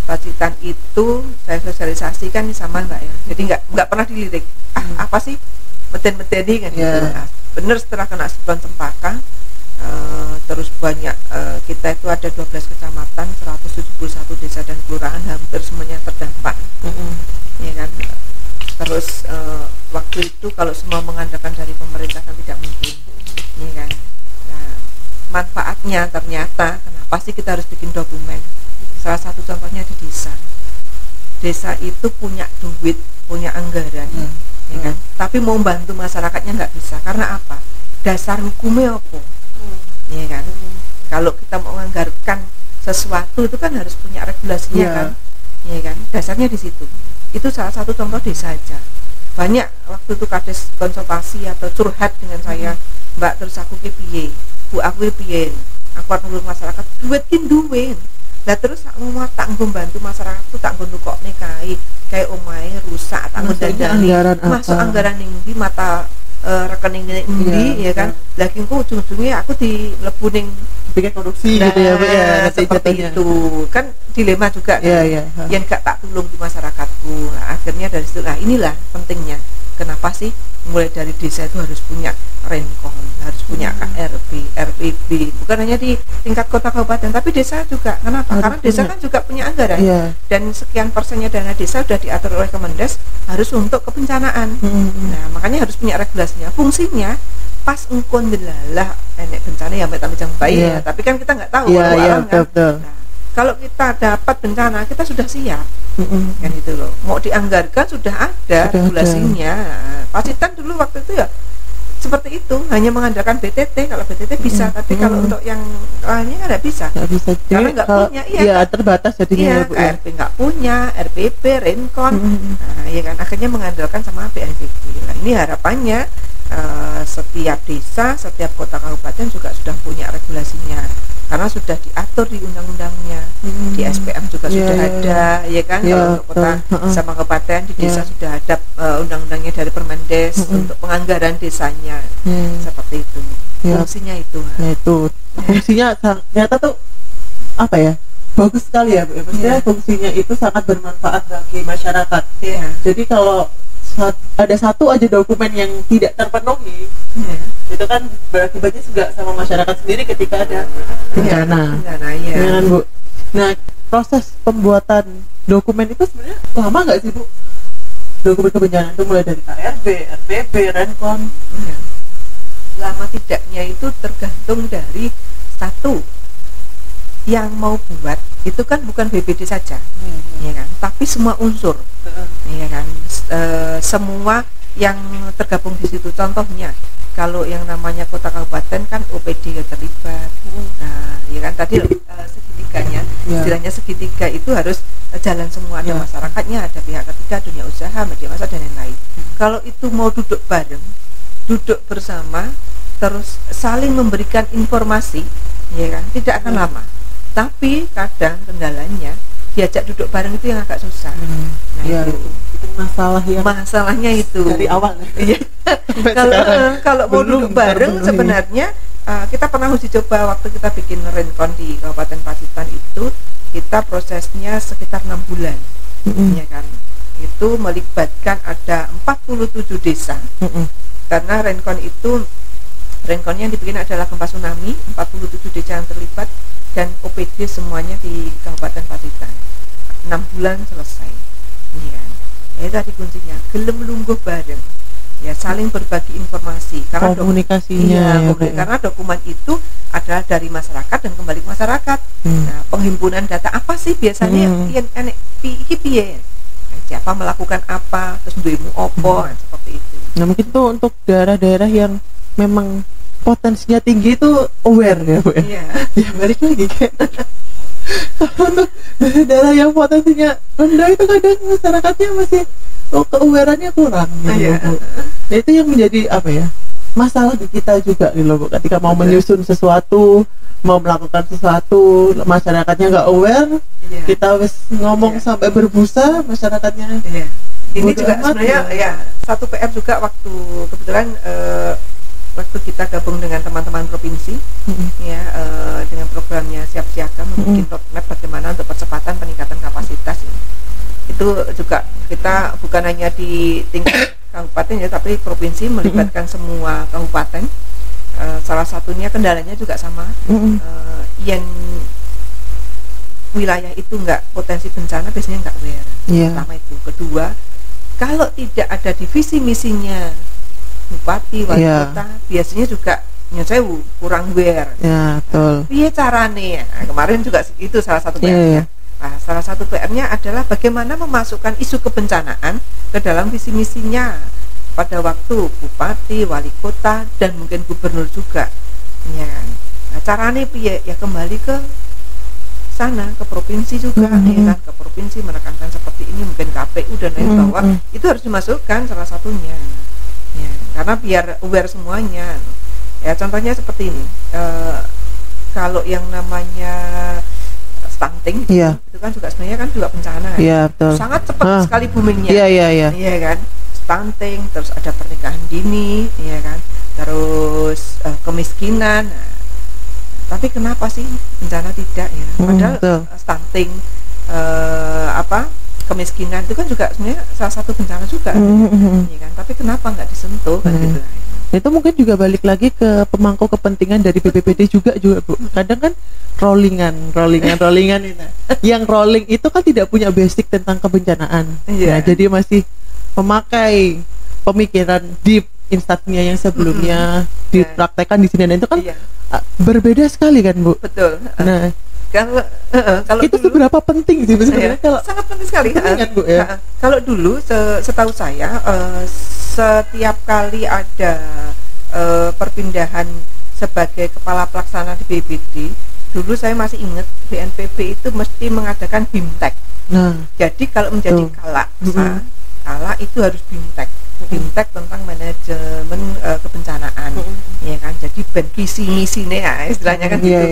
Pacitan itu saya sosialisasikan sama Mbak ya. Jadi nggak pernah dilirik. Apa sih meten-meteni kan gitu. Nah, bener setelah kena siklon Cempaka, terus banyak kita itu ada 12 kecamatan, 171 desa dan kelurahan hampir semuanya terdampak. Ya kan. Terus waktu itu kalau semua mengandalkan dari pemerintah kan tidak mungkin, ya kan. Nah, manfaatnya ternyata kenapa sih kita harus bikin dokumen? Salah satu contohnya di desa. Desa itu punya duit, punya anggaran, ya kan. Tapi mau bantu masyarakatnya nggak bisa. Karena apa? Dasar hukumnya apa? Ya kan. Kalau kita mau menganggarkan sesuatu itu kan harus punya regulasinya kan, ya kan. Dasarnya di situ. Itu salah satu contoh desa aja. Banyak waktu itu kades konsultasi atau curhat dengan saya, Mbak, terus aku ki piye? Bu aku ki piye? Aku harus nulung masyarakat, duit duit. Lah terus sak ngomong tak nggo bantu masyarakat tuh tak nggo nukokne kae omahe rusak tak nggo dandani. Masuk anggaran ning ndi mata rekening ning ndi ya kan. Lah ki engko ujung-ujungnya aku dilebur ning bikin produksi gitu ya Bu ya. Seperti itu. Kan dilema juga kan. Yang gak tak tulung di masyarakatku. Nah, akhirnya dari situ inilah pentingnya. Kenapa sih mulai dari desa itu harus punya Renkon, harus punya KRB, RPB, bukan hanya di tingkat kota kabupaten, tapi desa juga. Kenapa? Karena desa kan juga punya anggaran, dan sekian persennya dana desa sudah diatur oleh Kemendes harus untuk kebencanaan. Nah, makanya harus punya regulasinya. Fungsinya pas engkon delalah enek bencana ya metami jang bayi ya, tapi kan kita nggak tahu kan. Nah, kalau kita dapat bencana kita sudah siap. Kan itu loh, mau dianggarkan sudah ada regulasinya. Pasitan dulu waktu itu ya seperti itu, hanya mengandalkan BTT. Kalau BTT bisa, tapi kalau untuk yang lainnya nggak bisa. Karena nggak punya, terbatas jadinya. KRP nggak punya, RPP, Renkon, nah, ya kan akhirnya mengandalkan sama BNPB. Nah, ini harapannya setiap desa, setiap kota kabupaten juga sudah punya regulasinya. Karena sudah diatur di undang-undangnya, di SPM juga sudah ada, ya kan. Kalau untuk kota sama kabupaten, di desa sudah ada undang-undangnya dari Permendes untuk penganggaran desanya, seperti itu. Fungsinya itu. Itu fungsinya ternyata tuh apa ya? Bagus sekali ya Bu. Maksudnya fungsinya itu sangat bermanfaat bagi masyarakat. Jadi kalau ada satu aja dokumen yang tidak terpenuhi, itu kan berakibatnya juga sama masyarakat sendiri ketika ada bencana. Ya, Bu. Nah, proses pembuatan dokumen itu sebenarnya lama nggak sih Bu? Dokumen kebencanaan itu mulai dari KRB, RPB, Renkon. Lama tidaknya itu tergantung dari satu yang mau buat itu kan bukan BPD saja, ya kan, tapi semua unsur, ya kan, semua yang tergabung di situ. Contohnya kalau yang namanya kota kabupaten kan OPD yang terlibat, nah, ya kan tadi segitiganya, istilahnya segitiga itu harus jalan semua, ada masyarakatnya, ada pihak ketiga, dunia usaha, media massa dan lain-lain. Kalau itu mau duduk bareng, duduk bersama, terus saling memberikan informasi, ya kan, tidak akan lama. Tapi kadang kendalanya diajak duduk bareng itu yang agak susah. Nah, itu masalahnya itu dari awal. Kalau mau duduk bareng sebenarnya kita pernah uji coba waktu kita bikin Renkon di Kabupaten Pacitan itu, kita prosesnya sekitar 6 bulan, ya kan. Itu melibatkan ada 47 desa. Karena Renkon yang dibikin adalah gempa tsunami, 47 desa yang terlibat, dan OPD semuanya di Kabupaten Pacitan. 6 bulan selesai, ya. Itu tadi kuncinya, gelem lungguh bareng, ya, saling berbagi informasi. Karena komunikasinya, karena dokumen itu adalah dari masyarakat dan kembali ke masyarakat. Nah, penghimpunan data apa sih biasanya yang enek piye? Siapa melakukan apa, terus duimu opo, seperti itu. Nah, mungkin tuh untuk daerah-daerah yang memang potensinya tinggi itu aware ya Bu ya. Ya balik lagi kayak untuk daerah yang potensinya rendah itu kadang masyarakatnya masih ke-awareness-nya kurang gitu Bu. Nah, itu yang menjadi apa ya, masalah di kita juga gitu loh Bu, ketika mau menyusun sesuatu, mau melakukan sesuatu, masyarakatnya nggak aware, kita wis ngomong sampai berbusa, masyarakatnya ini juga sebenarnya satu PR juga waktu kebetulan waktu kita gabung dengan teman-teman provinsi, dengan programnya Siap Siaga, membuat roadmap bagaimana untuk percepatan peningkatan kapasitas. Itu juga kita bukan hanya di tingkat kabupaten ya, tapi provinsi melibatkan semua kabupaten. Salah satunya kendalanya juga sama, yang wilayah itu nggak potensi bencana biasanya nggak aware. Pertama itu. Kedua, kalau tidak ada divisi misinya bupati, wali kota, biasanya juga nyesewu, kurang aware. Betul. Iya carane. Nah, kemarin juga itu salah satu PR-nya. Nah, salah satu PR-nya adalah bagaimana memasukkan isu kebencanaan ke dalam visi misinya pada waktu bupati, wali kota, dan mungkin gubernur juga. Ya kan? Nah, carane piye? Ya kembali ke sana, ke provinsi juga, ya kan? Ke provinsi menekankan seperti ini, mungkin KPU dan lain bahwa itu harus dimasukkan salah satunya. Ya, karena biar aware semuanya. Ya contohnya seperti ini, kalau yang namanya stunting, Iya. itu kan juga sebenarnya kan juga bencana kan? Iya, betul. Sangat cepat sekali boomingnya. Iya. Iya kan, stunting, terus ada pernikahan dini, iya kan, terus kemiskinan. Nah, tapi kenapa sih bencana tidak ya? Padahal stunting, kemiskinan itu kan juga sebenarnya salah satu bencana juga, iya kan. Tapi kenapa nggak disentuh kan gitu? Itu mungkin juga balik lagi ke pemangku kepentingan dari BPBD juga Bu. Kadang kan rollingan itu. Yang rolling itu kan tidak punya basic tentang kebencanaan. Nah, jadi masih memakai pemikiran deep instansinya yang sebelumnya dipraktekkan di sini. Dan itu kan berbeda sekali kan Bu. Betul. Nah, kalau itu dulu, seberapa penting sih sebenarnya? Sangat penting sekali. Bu, ya? Kalau dulu setahu saya setiap kali ada perpindahan sebagai kepala pelaksana di BPBD, dulu saya masih ingat BNPB itu mesti mengadakan BIMTEK. Nah, jadi kalau menjadi kala itu harus BIMTEK tentang manajemen kebencanaan, ya kan. Jadi ben visi misinya ya, istilahnya kan gitu.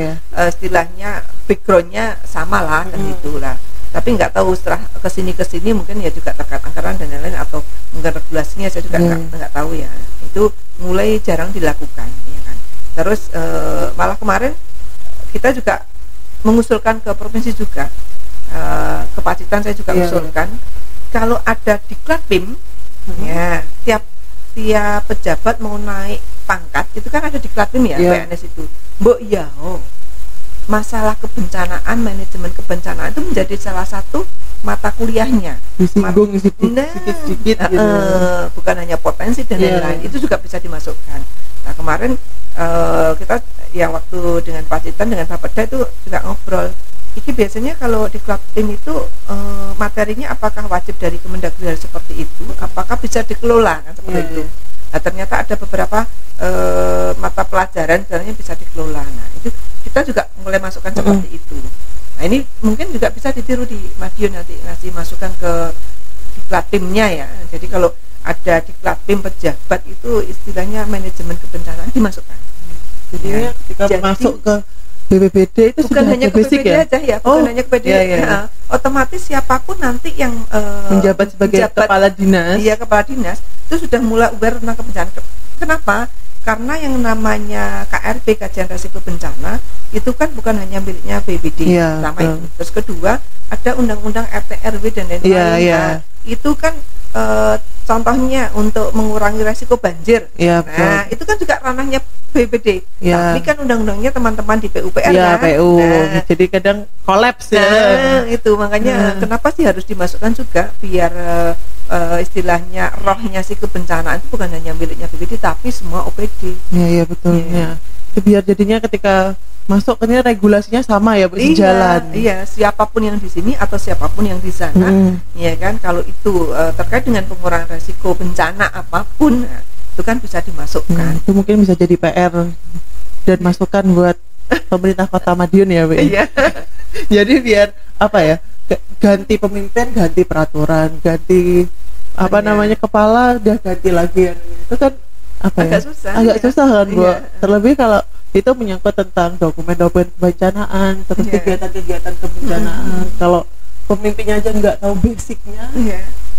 Istilahnya backgroundnya sama lah kan gitulah. Tapi nggak tahu setelah kesini mungkin ya juga terkait anggaran dan lain-lain atau mungkin regulasinya saya juga nggak tahu ya. Itu mulai jarang dilakukan, ya kan. Terus malah kemarin kita juga mengusulkan ke provinsi juga, ke Pacitan saya juga usulkan kalau ada diklat BIM, ya tiap pejabat mau naik pangkat itu kan ada diklat BIM ya, PNS itu. Masalah kebencanaan, manajemen kebencanaan itu menjadi salah satu mata kuliahnya. Disinggung sedikit gitu. Bukan hanya potensi dan lain-lain, itu juga bisa dimasukkan. Nah, kemarin kita ya waktu dengan Pacitan dengan Bapeda itu juga ngobrol. Ini biasanya kalau di klub tim itu materinya apakah wajib dari Kemendagri seperti itu? Apakah bisa dikelola kan seperti itu? Nah, ternyata ada beberapa mata pelajaran sebenarnya bisa dikelola. Nah, itu kita juga mulai masukkan seperti itu. Nah, ini mungkin juga bisa ditiru di Madiun nanti ngasih masukan ke diklat timnya ya. Jadi kalau ada diklat tim pejabat itu istilahnya manajemen kebencanaan dimasukkan. Jadi ketika masuk ke BPBD itu bukan hanya ke BPBD aja ya, bukan hanya ke BPBD. Otomatis siapapun nanti yang menjabat sebagai kepala dinas. Iya, kepala dinas itu sudah mulai aware tentang kebencanaan. Kenapa? Karena yang namanya KRB, kajian risiko bencana, itu kan bukan hanya miliknya BPBD pertama itu. Terus kedua ada undang-undang RT RW dan lain-lain. Nah, itu kan contohnya untuk mengurangi resiko banjir. Nah, itu kan juga ranahnya BPBD. Tapi kan undang-undangnya teman-teman di PUPR kan. PU. Nah, jadi kadang kolaps ya. Nah, itu makanya kenapa sih harus dimasukkan juga biar istilahnya rohnya sih kebencanaan itu bukan hanya miliknya BPBD tapi semua OPD. Iya betul. Ya. Biar jadinya ketika masuk ini regulasinya sama ya, sejalan. Iya, siapapun yang di sini atau siapapun yang di sana, ya kan. Kalau itu terkait dengan pengurangan resiko bencana apapun, itu kan bisa dimasukkan. Itu mungkin bisa jadi PR dan masukan buat pemerintah Kota Madiun ya, Bu. Iya. Jadi biar apa ya? Ganti pemimpin, ganti peraturan, ganti namanya kepala, udah ganti lagi yang itu kan agak susah kan Bu. Terlebih kalau itu menyangkut tentang dokumen-dokumen kebencanaan, terus kegiatan-kegiatan kebencanaan. Kalau pemimpinnya aja nggak tahu basicnya,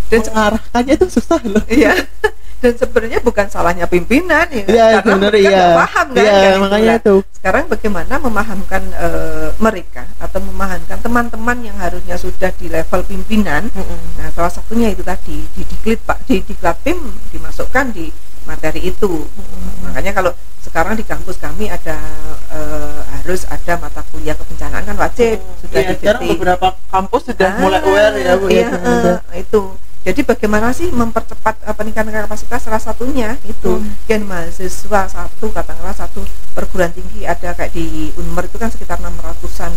dan mengarahkannya itu susah loh. Dan sebenarnya bukan salahnya pimpinan ya, karena mereka nggak paham kan. Makanya itu. Sekarang bagaimana memahamkan mereka atau memahamkan teman-teman yang harusnya sudah di level pimpinan. Nah, salah satunya itu tadi di diklat PIM dimasukkan di materi itu. Makanya kalau sekarang di kampus kami ada harus ada mata kuliah kebencanaan kan wajib sudah sekarang beberapa kampus sudah mulai aware ya Bu. Itu. Jadi bagaimana sih mempercepat peningkatan kapasitas, salah satunya itu kan mahasiswa katakanlah satu perguruan tinggi ada kayak di Unmer itu kan sekitar 600-an,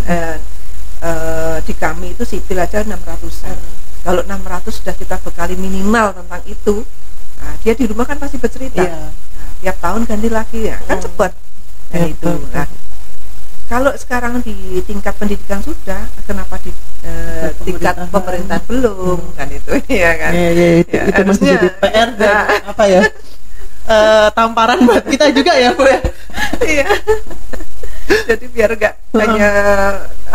di kami itu sipil aja 600-an. Kalau 600 sudah kita bekali minimal tentang itu, nah, dia di rumah kan pasti bercerita. Nah, tiap tahun ganti lagi ya, kan cepat. Nah, itu. Nah, kalau sekarang di tingkat pendidikan sudah, kenapa di tingkat pemerintahan belum kan itu ya kan? Itu masih jadi PR dan apa ya? Tamparan buat kita juga ya Bu ya. Iya. Jadi biar enggak hanya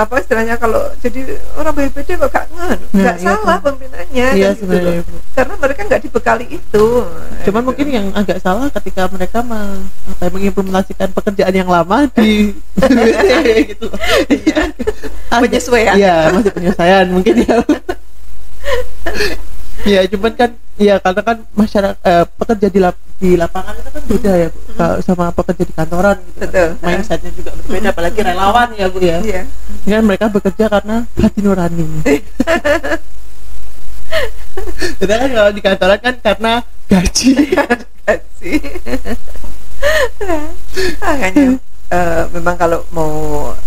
apa istilahnya, kalau jadi orang BPD kok gak nggak iya, salah kan. pembinaannya Iya, kan gitu sebenarnya, loh. Bu. Karena mereka nggak dibekali itu. Cuman mungkin yang agak salah ketika mereka mengimplementasikan pekerjaan yang lama di gitu loh. Penyesuaian. Iya, masih penyesuaian mungkin ya. Ya, cuman kan ya karena kan masyarakat pekerja di lapangan itu kan beda ya, Bu. Kalau sama pekerja di kantoran gitu. Betul. Mindsetnya juga berbeda, apalagi relawan ya, Bu ya. Iya. Kan mereka bekerja karena hati nurani. Sedangkan kalau di kantoran kan karena gaji. Gaji. Makanya memang kalau mau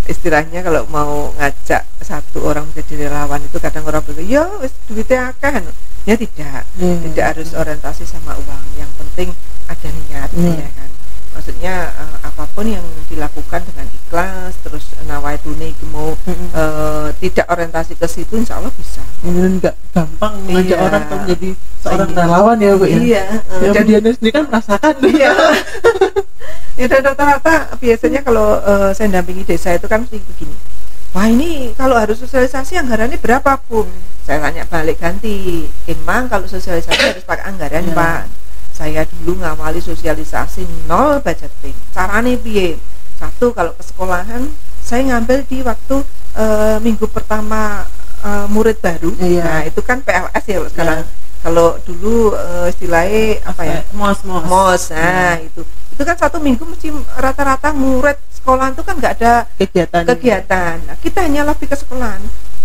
istilahnya, kalau mau ngajak satu orang menjadi relawan itu kadang orang bilang, ya wis duitnya akeh. Ya tidak harus orientasi sama uang, yang penting ada niat ya kan. Maksudnya apapun yang dilakukan dengan ikhlas, terus nawaitune iki mau tidak orientasi ke situ, insya Allah bisa. Enggak gampang mengajak orang untuk menjadi seorang relawan ya, Bu ya. Iya. Ya, dia sendiri kan merasakan. Iya. Ya, dan rata-rata biasanya kalau saya dampingi desa itu kan mesti begini, wah ini kalau harus sosialisasi anggarannya berapa, Bu? Saya tanya balik ganti, emang kalau sosialisasi harus pakai anggaran, Pak? Saya dulu ngawali sosialisasi nol budgeting. Carane piye? Satu, kalau ke sekolahan saya ngambil di waktu minggu pertama murid baru. Nah itu kan PLS ya sekarang. Kalau dulu istilahnya apa ya? MOS. Nah itu kan satu minggu mesti rata-rata murid sekolahan itu kan nggak ada kegiatan. Nah, kita hanya lebih ke sekolahan,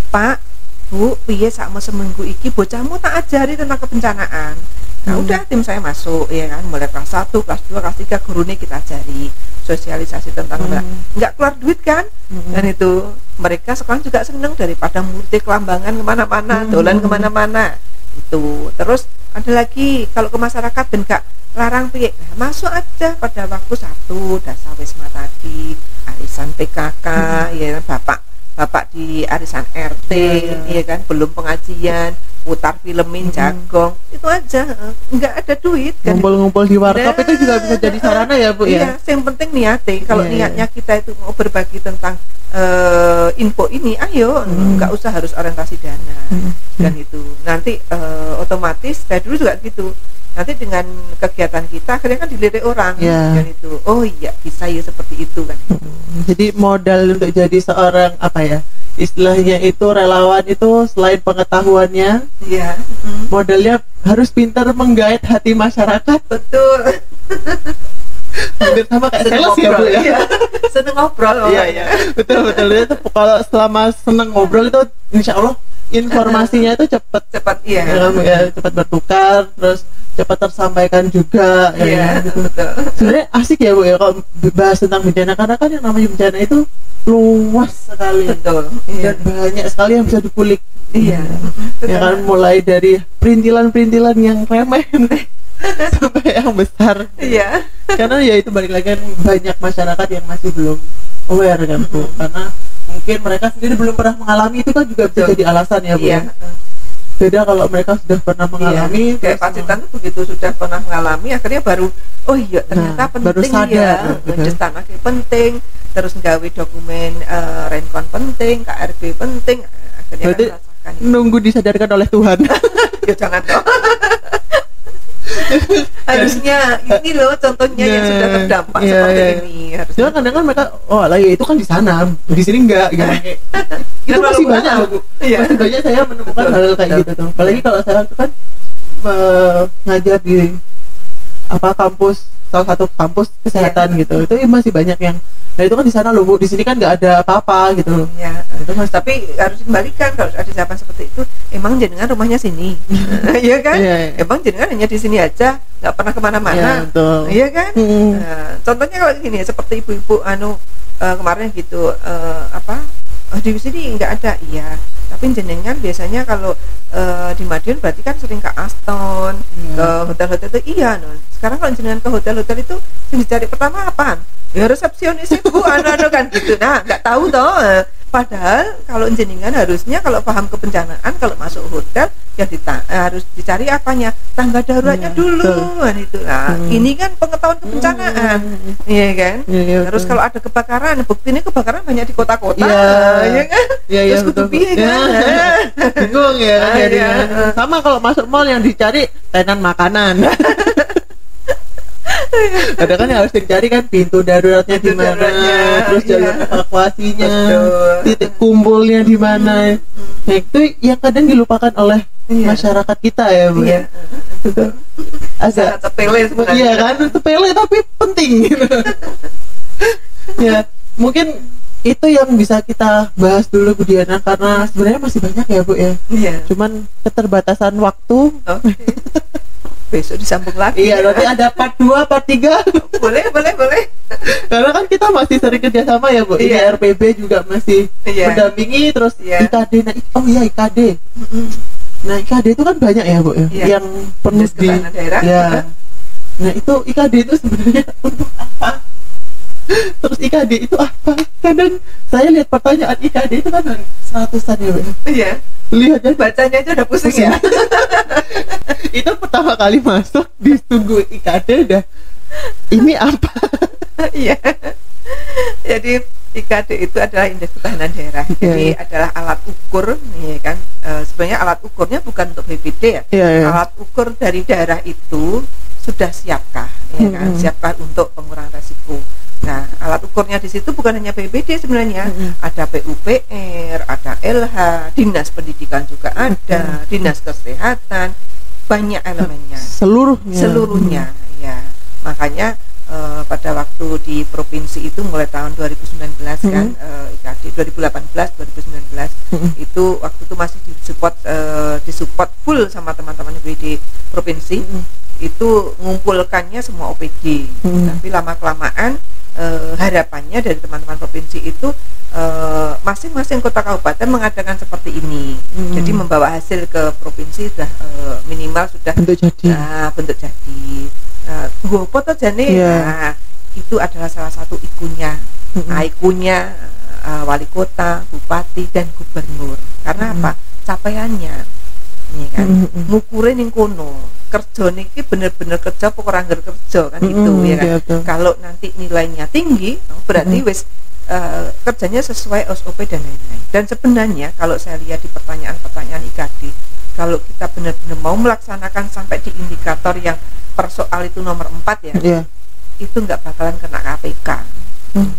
Pak, Bu, piye sama seminggu iki bocahmu tak ajari tentang kebencanaan. Nah udah tim saya masuk ya kan, mulai kelas 1, kelas 2, kelas 3 gurune kita ajari sosialisasi tentang nggak keluar duit kan. Dan itu mereka sekarang juga seneng daripada murid kelambangan kemana-mana, dolan kemana-mana itu. Terus ada lagi kalau ke masyarakat dan gak larang piye, nah, masuk aja pada waktu 1 dasa wisma tadi, arisan PKK ya bapak di arisan RT ya kan, belum pengajian, putar filmin Jagong, itu aja, nggak ada duit kan. Ngumpul-ngumpul di warkop itu juga bisa jadi sarana ya, Bu ya. Iya, yang penting niatnya. Kalau niatnya kita itu mau berbagi tentang info ini, ayo, nggak usah harus orientasi dana. Dan itu nanti otomatis saya dulu juga gitu. Nanti dengan kegiatan kita akhirnya kan dilirik orang dan itu, oh iya bisa ya seperti itu kan. Jadi modal untuk jadi seorang apa ya, istilahnya itu relawan itu selain pengetahuannya, modalnya harus pintar menggait hati masyarakat. Betul. Hampir sama kayak sales ya, Bu ya. Seneng ngobrol. Iya. Betul. Itu kalau selama seneng ngobrol itu insya Allah informasinya itu cepat cepat bertukar, terus cepat tersampaikan juga gitu. Sebenarnya asik ya, Bu ya, kalau bahas tentang bencana, karena kan yang namanya bencana itu luas sekali. Dan banyak sekali yang bisa dikulik. Ya kan, mulai dari perintilan-perintilan yang remeh sampai yang besar. Karena ya itu balik lagi kan, banyak masyarakat yang masih belum aware kan, Bu. Karena mungkin mereka sendiri belum pernah mengalami, itu kan juga bisa jadi alasan ya, Bu. Beda kalau mereka sudah pernah mengalami. Kayak Pacitan tuh begitu sudah pernah mengalami, akhirnya baru oh iya ternyata penting, baru sadar, tanahnya penting, terus nggawe dokumen renkon penting, KRB penting, akhirnya berarti kan merasakan nunggu disadarkan oleh Tuhan. Ya jangan dong. Harusnya ini loh contohnya yang sudah terdampak seperti ini. Cuma kadang kan mereka, oh lah ya itu kan di sana, di sini enggak gitu. Itu masih banyak, Bu. Masih banyak saya menemukan hal kayak gitu tuh. Apalagi kalau saya kan ngajar di kampus, salah satu kampus kesehatan gitu. Itu masih banyak yang, nah itu kan di sana loh, Bu, di sini kan nggak ada apa-apa gitu. Itu mas, tapi harus dikembalikan kalau ada jawaban seperti itu. Emang jenengan rumahnya sini, iya kan? Emang jenengan hanya di sini aja, nggak pernah kemana-mana, iya kan? Nah, contohnya kalau gini, seperti ibu-ibu kemarin gitu, di sini nggak ada, tapi jenengan biasanya kalau di Madiun berarti kan sering ke Aston, ke hotel-hotel itu, sekarang kalau jenengan ke hotel-hotel itu yang dicari pertama apaan? Ya resepsionis itu kan gitu. Nah nggak tahu toh, Padahal kalau jenengan harusnya kalau paham kebencanaan, kalau masuk hotel ya harus dicari apanya, tangga daruratnya dulu kan itu. Nah, ini kan pengetahuan kebencanaan, iya kan. Terus kalau ada kebakaran, bukti ini kebakaran banyak di kota-kota, ya kan. Terus kudu piye kan? Bingung ya kan jadinya. Sama kalau masuk mall yang dicari tenan makanan. Ada kan yang harus dicari kan pintu daruratnya di mana, terus jalur evakuasinya, titik kumpulnya di mana. Nah, itu yang kadang dilupakan oleh masyarakat kita ya, Bu. Iya. Itu agak sepele sebenarnya. Iya kan, sepele tapi penting gitu. Ya, mungkin itu yang bisa kita bahas dulu Bu Diana, karena sebenarnya masih banyak ya Bu ya. Iya. Cuman keterbatasan waktu. Oke. Besok disambung lagi. Iya, nanti ada part 2, part 3. Boleh. Karena kan kita masih sering kerjasama ya Bu. Ini RPB juga masih mendampingi, terus IKD. Nah, IKD. Nah, IKD itu kan banyak ya Bu ya, yang perlu di daerah. Ya. Nah, itu IKD itu sebenarnya untuk apa? Terus IKD itu apa? Kadang saya lihat pertanyaan IKD itu kan seratusan ya Bu. Iya. Lihat aja bacanya aja udah pusing ya. Itu pertama kali masuk ditunggu IKD udah ini apa? Iya. Jadi IKD itu adalah indeks ketahanan daerah. Jadi adalah alat ukur, nih kan. Sebenarnya alat ukurnya bukan untuk BPD ya. Alat ukur dari daerah itu sudah siapkah, ya kan? Siapkah untuk pengurangan resiko. Nah, alat ukurnya di situ bukan hanya BPD sebenarnya, ada PUPR, ada LH, Dinas Pendidikan juga ada, Dinas Kesehatan, banyak elemennya. Seluruhnya, ya. Makanya pada waktu di provinsi itu mulai tahun 2019 kan, IKD 2018, 2019 itu waktu itu masih disupport full sama teman-teman di provinsi. Itu ngumpulkannya semua OPD, tapi lama-kelamaan harapannya dari teman-teman provinsi itu masing-masing kota kabupaten mengadakan seperti ini. Jadi membawa hasil ke provinsi sudah minimal sudah bentuk jadi. Gue foto jane. Nah, itu adalah salah satu ikunya. Ikunya wali kota, bupati dan gubernur. Karena apa? Capaiannya. Ini kan ngukurin yang kono. Kerja niki bener-bener kerja pokok anggar kerja kan itu ya kan. Kalau nanti nilainya tinggi berarti wis kerjanya sesuai SOP dan lain-lain. Dan sebenarnya kalau saya lihat di pertanyaan-pertanyaan IKD, kalau kita benar-benar mau melaksanakan sampai di indikator yang persoal itu nomor 4 ya, itu nggak bakalan kena KPK.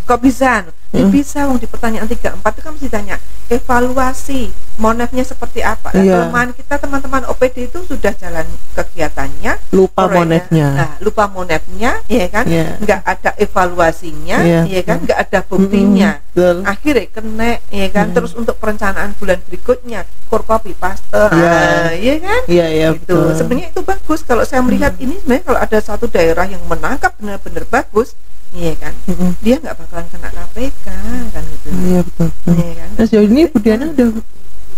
Kok bisa? Bisa wong di pertanyaan 3-4 itu kan mesti tanya evaluasi monefnya seperti apa. Kelemahan kita teman-teman OPD itu sudah jalan kegiatannya, lupa monefnya. Lupa monefnya, ya kan? Nggak ada evaluasinya, ya kan? Nggak ada buktinya. Akhirnya kena, ya kan? Terus untuk perencanaan bulan berikutnya copy paste, ya kan? Itu sebenarnya itu bagus. Kalau saya melihat ini sebenarnya kalau ada satu daerah yang menangkap benar-benar bagus, iya kan, dia nggak bakalan kena KPK kan gitu. Iya betul. Iya kan? Nah, sejauh ini Bu Diana udah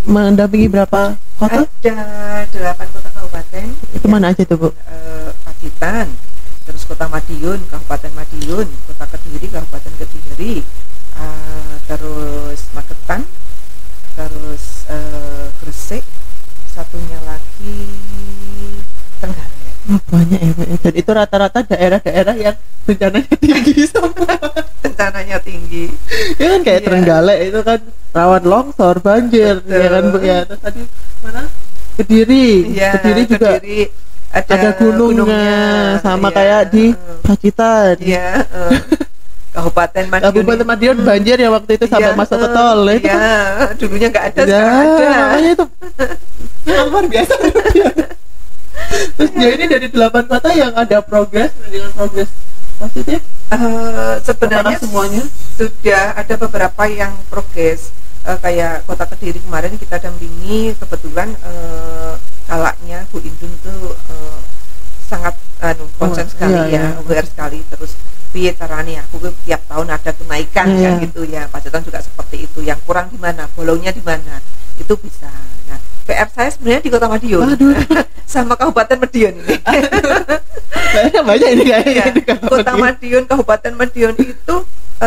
mendampingi berapa kota? Ada 8 kota kabupaten. Itu mana aja tuh Bu? Pacitan, terus Kota Madiun, Kabupaten Madiun, Kota Kediri, Kabupaten Kediri, terus Magetan, terus Gresik, satunya lagi Trenggalek. Banyak ya Pak. Dan itu rata-rata daerah-daerah yang bencananya tinggi semua. Bencananya tinggi. Ya kan kayak Trenggalek itu kan rawan longsor, banjir. Ya kan Bu ya. Terus tadi mana? Kediri. Kediri juga ada gunungnya sama kayak di Pacitan. Iya. Kabupaten Madiun banjir ya waktu itu sampai masuk ke tol. Itu kan dulunya nggak ada, sekarang ada. Makanya itu luar biasa. Terus ini dari 8 kota yang ada progres dengan progres positif? Sebenarnya semuanya sudah ada beberapa yang progres, kayak Kota Kediri kemarin kita dampingi, kebetulan kalaknya Bu Indun tuh sangat konsen sekali aware sekali. Terus piye caranya aku tiap tahun ada kenaikan kan gitu ya. Pacitan juga seperti itu, yang kurang di mana, bolongnya di mana, itu bisa. Nah, PR saya sebenarnya di Kota Madiun. Sama Kabupaten Madiun ini. Banyak ini kayaknya. Kota Madiun, Kabupaten Madiun itu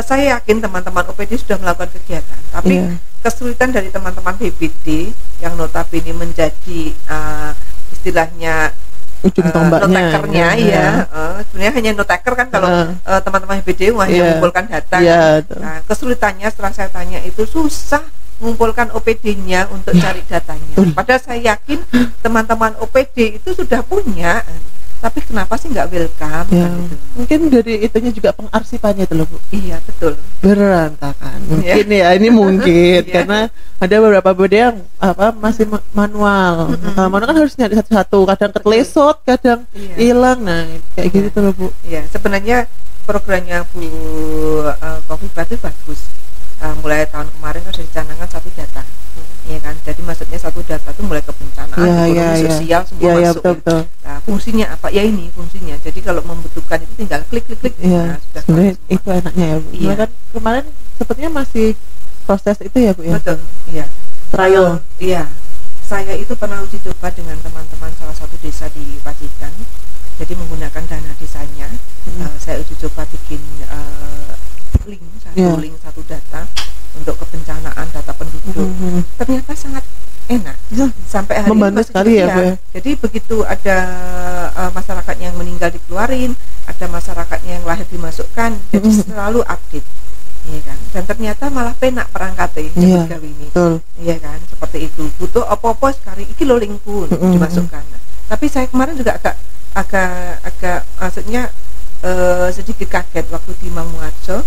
saya yakin teman-teman OPD sudah melakukan kegiatan, tapi kesulitan dari teman-teman BPD yang notabene menjadi istilahnya ujung tombaknya, notakernya sebenarnya hanya notaker kan kalau teman-teman BPD hanya mengumpulkan data. Nah, kesulitannya setelah saya tanya itu susah mengumpulkan OPD-nya untuk cari datanya. Padahal saya yakin teman-teman OPD itu sudah punya, tapi kenapa sih nggak welcome? Kan gitu. Mungkin dari itunya juga pengarsipannya itu loh Bu. Iya betul. Berantakan. Mungkin ini mungkin karena ada beberapa BPD yang masih manual. Kalau manual kan harus nyari satu-satu, kadang kelesot, kadang hilang. Nah kayak gitu loh Bu. Iya sebenarnya programnya Bu Kofifa itu bagus. Mulai tahun kemarin kan sudah dicanangkan satu data, ya kan. Jadi maksudnya satu data itu mulai kebencanaan, ekonomi, sosial semua masuk. Betul. Nah, fungsinya apa? Ya ini fungsinya. Jadi kalau membutuhkan itu tinggal klik. Nah, sudah sebenarnya itu enaknya ya Bu. Kan kemarin sepertinya masih proses itu ya Bu ya. Betul. Iya. Trial. Iya. Saya itu pernah uji coba dengan teman-teman salah satu desa di Pacitan. Jadi menggunakan dana desanya, saya uji coba bikin link satu data untuk kebencanaan data penduduk. Ternyata sangat enak sampai hari membantu ini sekali ya Bu ya. Jadi begitu ada masyarakat yang meninggal dikeluarin, ada masyarakat yang lahir dimasukkan, jadi selalu update, ya kan. Dan ternyata malah penak perangkatnya gawe ini, ya kan, seperti itu. Butuh apa-apa sekali iki lo lingkun dimasukkan. Tapi saya kemarin juga agak maksudnya sedikit kaget waktu di Manguaco,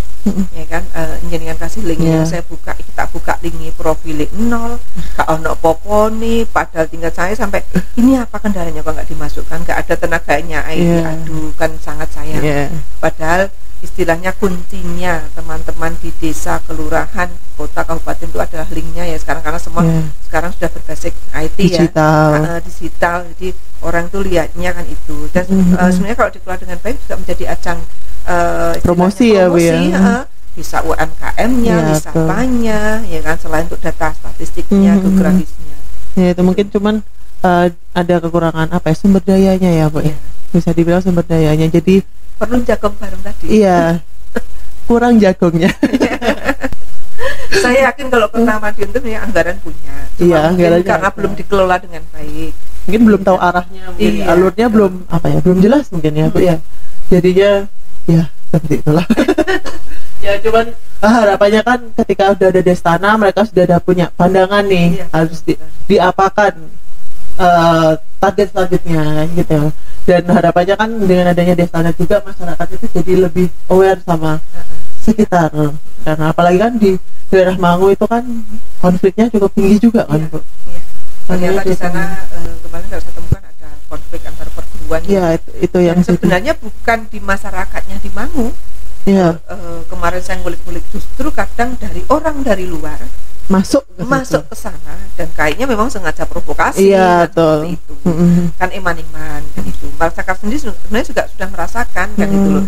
ya kan, jenengan kasih linknya, saya buka, kita buka linknya profilnya 0, gak ono poponi, padahal tingkat saya sampai ini apa kendalanya kok nggak dimasukkan, nggak ada tenaganya, aduh kan sangat sayang. Padahal istilahnya kuncinya teman-teman di desa, kelurahan, kota, kabupaten itu adalah linknya ya sekarang, karena semua sekarang sudah berbasis IT digital, jadi orang tuh lihatnya kan itu. Dan sebenarnya kalau dikelola dengan baik juga menjadi ajang promosi ya Bu ya. Bisa UMKM-nya, wisatanya, ya kan, selain untuk data statistiknya, geografisnya. Ya itu mungkin cuman ada kekurangan sumber dayanya ya Bu ya. Bisa dibilang sumber dayanya. Jadi perlu jagung bareng tadi. Iya. Kurang jagungnya. Saya yakin kalau Kota Madiun itu anggaran punya. Cuma karena belum dikelola dengan baik. Mungkin belum tahu arahnya, mungkin alurnya belum belum jelas mungkin ya Bu ya. Jadinya ya seperti itulah. Ya cuman harapannya kan ketika udah ada Destana, mereka sudah ada punya pandangan nih, harus diapakan target selanjutnya gitu. Dan harapannya kan dengan adanya Destana juga masyarakat itu jadi lebih aware sama sekitar, karena apalagi kan di daerah Mangu itu kan konfliknya cukup tinggi juga kan Bu. Ternyata di sana kemarin saya temukan ada konflik antar perguruan. Iya itu yang sebenarnya bukan di masyarakatnya di Mangu. Kemarin saya ngulik-ngulik justru kadang dari orang dari luar masuk ke sana, dan kayaknya memang sengaja provokasi. Seperti itu. Kan iman-iman kan itu. Masyarakat sendiri sebenarnya juga sudah merasakan kan itu loh,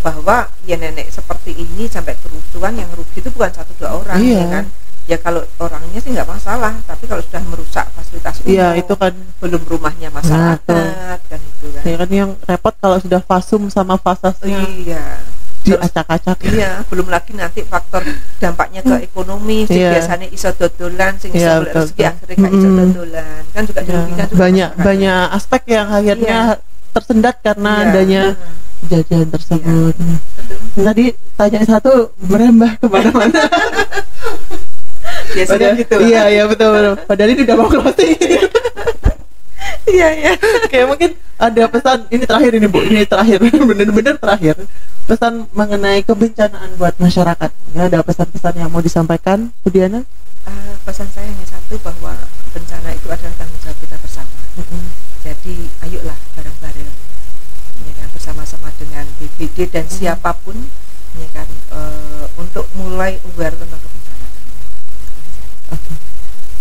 bahwa ya nenek seperti ini sampai kerusuhan, yang rugi itu bukan 1-2 orang ya kan. Ya kalau orangnya sih nggak masalah, tapi kalau sudah merusak fasilitas umum, itu kan belum rumahnya masyarakat kan itu kan. Ya kan yang repot kalau sudah fasum sama fasasnya. Diacak-acak. Belum lagi nanti faktor dampaknya ke ekonomi. Biasanya iso dodolan, sing iso rezeki akhirnya gak iso dodolan. Kan juga dirugikan banyak aspek yang akhirnya tersendat karena adanya kejadian tersebut. Tadi tanya satu merembah kemana-mana. Biasanya gitu. Iya betul. Padahal ini udah mau closing. Iya. Kayak mungkin ada pesan, ini terakhir ini Bu, ini terakhir, bener-bener terakhir. Pesan mengenai kebencanaan buat masyarakat. Ya, ada pesan-pesan yang mau disampaikan, Bu Diana? Pesan saya hanya satu, bahwa bencana itu adalah tanggung jawab kita bersama. Jadi ayolah bareng-bareng, ya kan, bersama-sama dengan BPD dan siapapun, ya kan, untuk mulai aware tentang kebencanaan.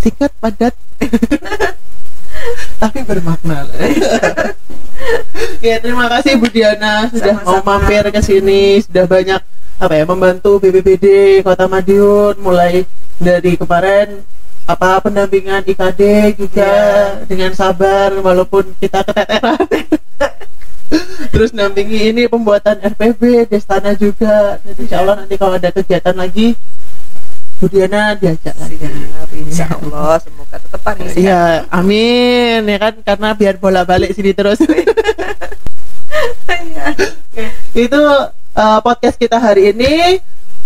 Singkat, padat. Tapi bermakna. Ya, terima kasih Bu Diana sudah mau mampir ke sini, sudah banyak membantu BPBD Kota Madiun, mulai dari kemarin pendampingan IKD juga dengan sabar walaupun kita keteteran. Terus nampingi ini pembuatan RPB Destana juga. Jadi insya Allah nanti kalau ada kegiatan lagi Bu Diana diajak lagi. Insya Allah semoga tetap pariwisata. Iya, amin ya kan, karena biar bolak-balik sini terus. Iya. Itu podcast kita hari ini.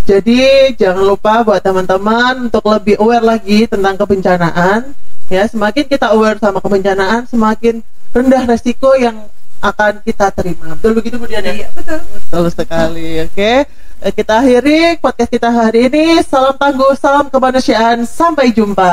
Jadi jangan lupa buat teman-teman untuk lebih aware lagi tentang kebencanaan. Ya, semakin kita aware sama kebencanaan, semakin rendah resiko yang akan kita terima. Betul begitu Bu Diana? Iya, betul. Betul sekali. Oke. Kita akhiri podcast kita hari ini. Salam tangguh, salam kemanusiaan. Sampai jumpa.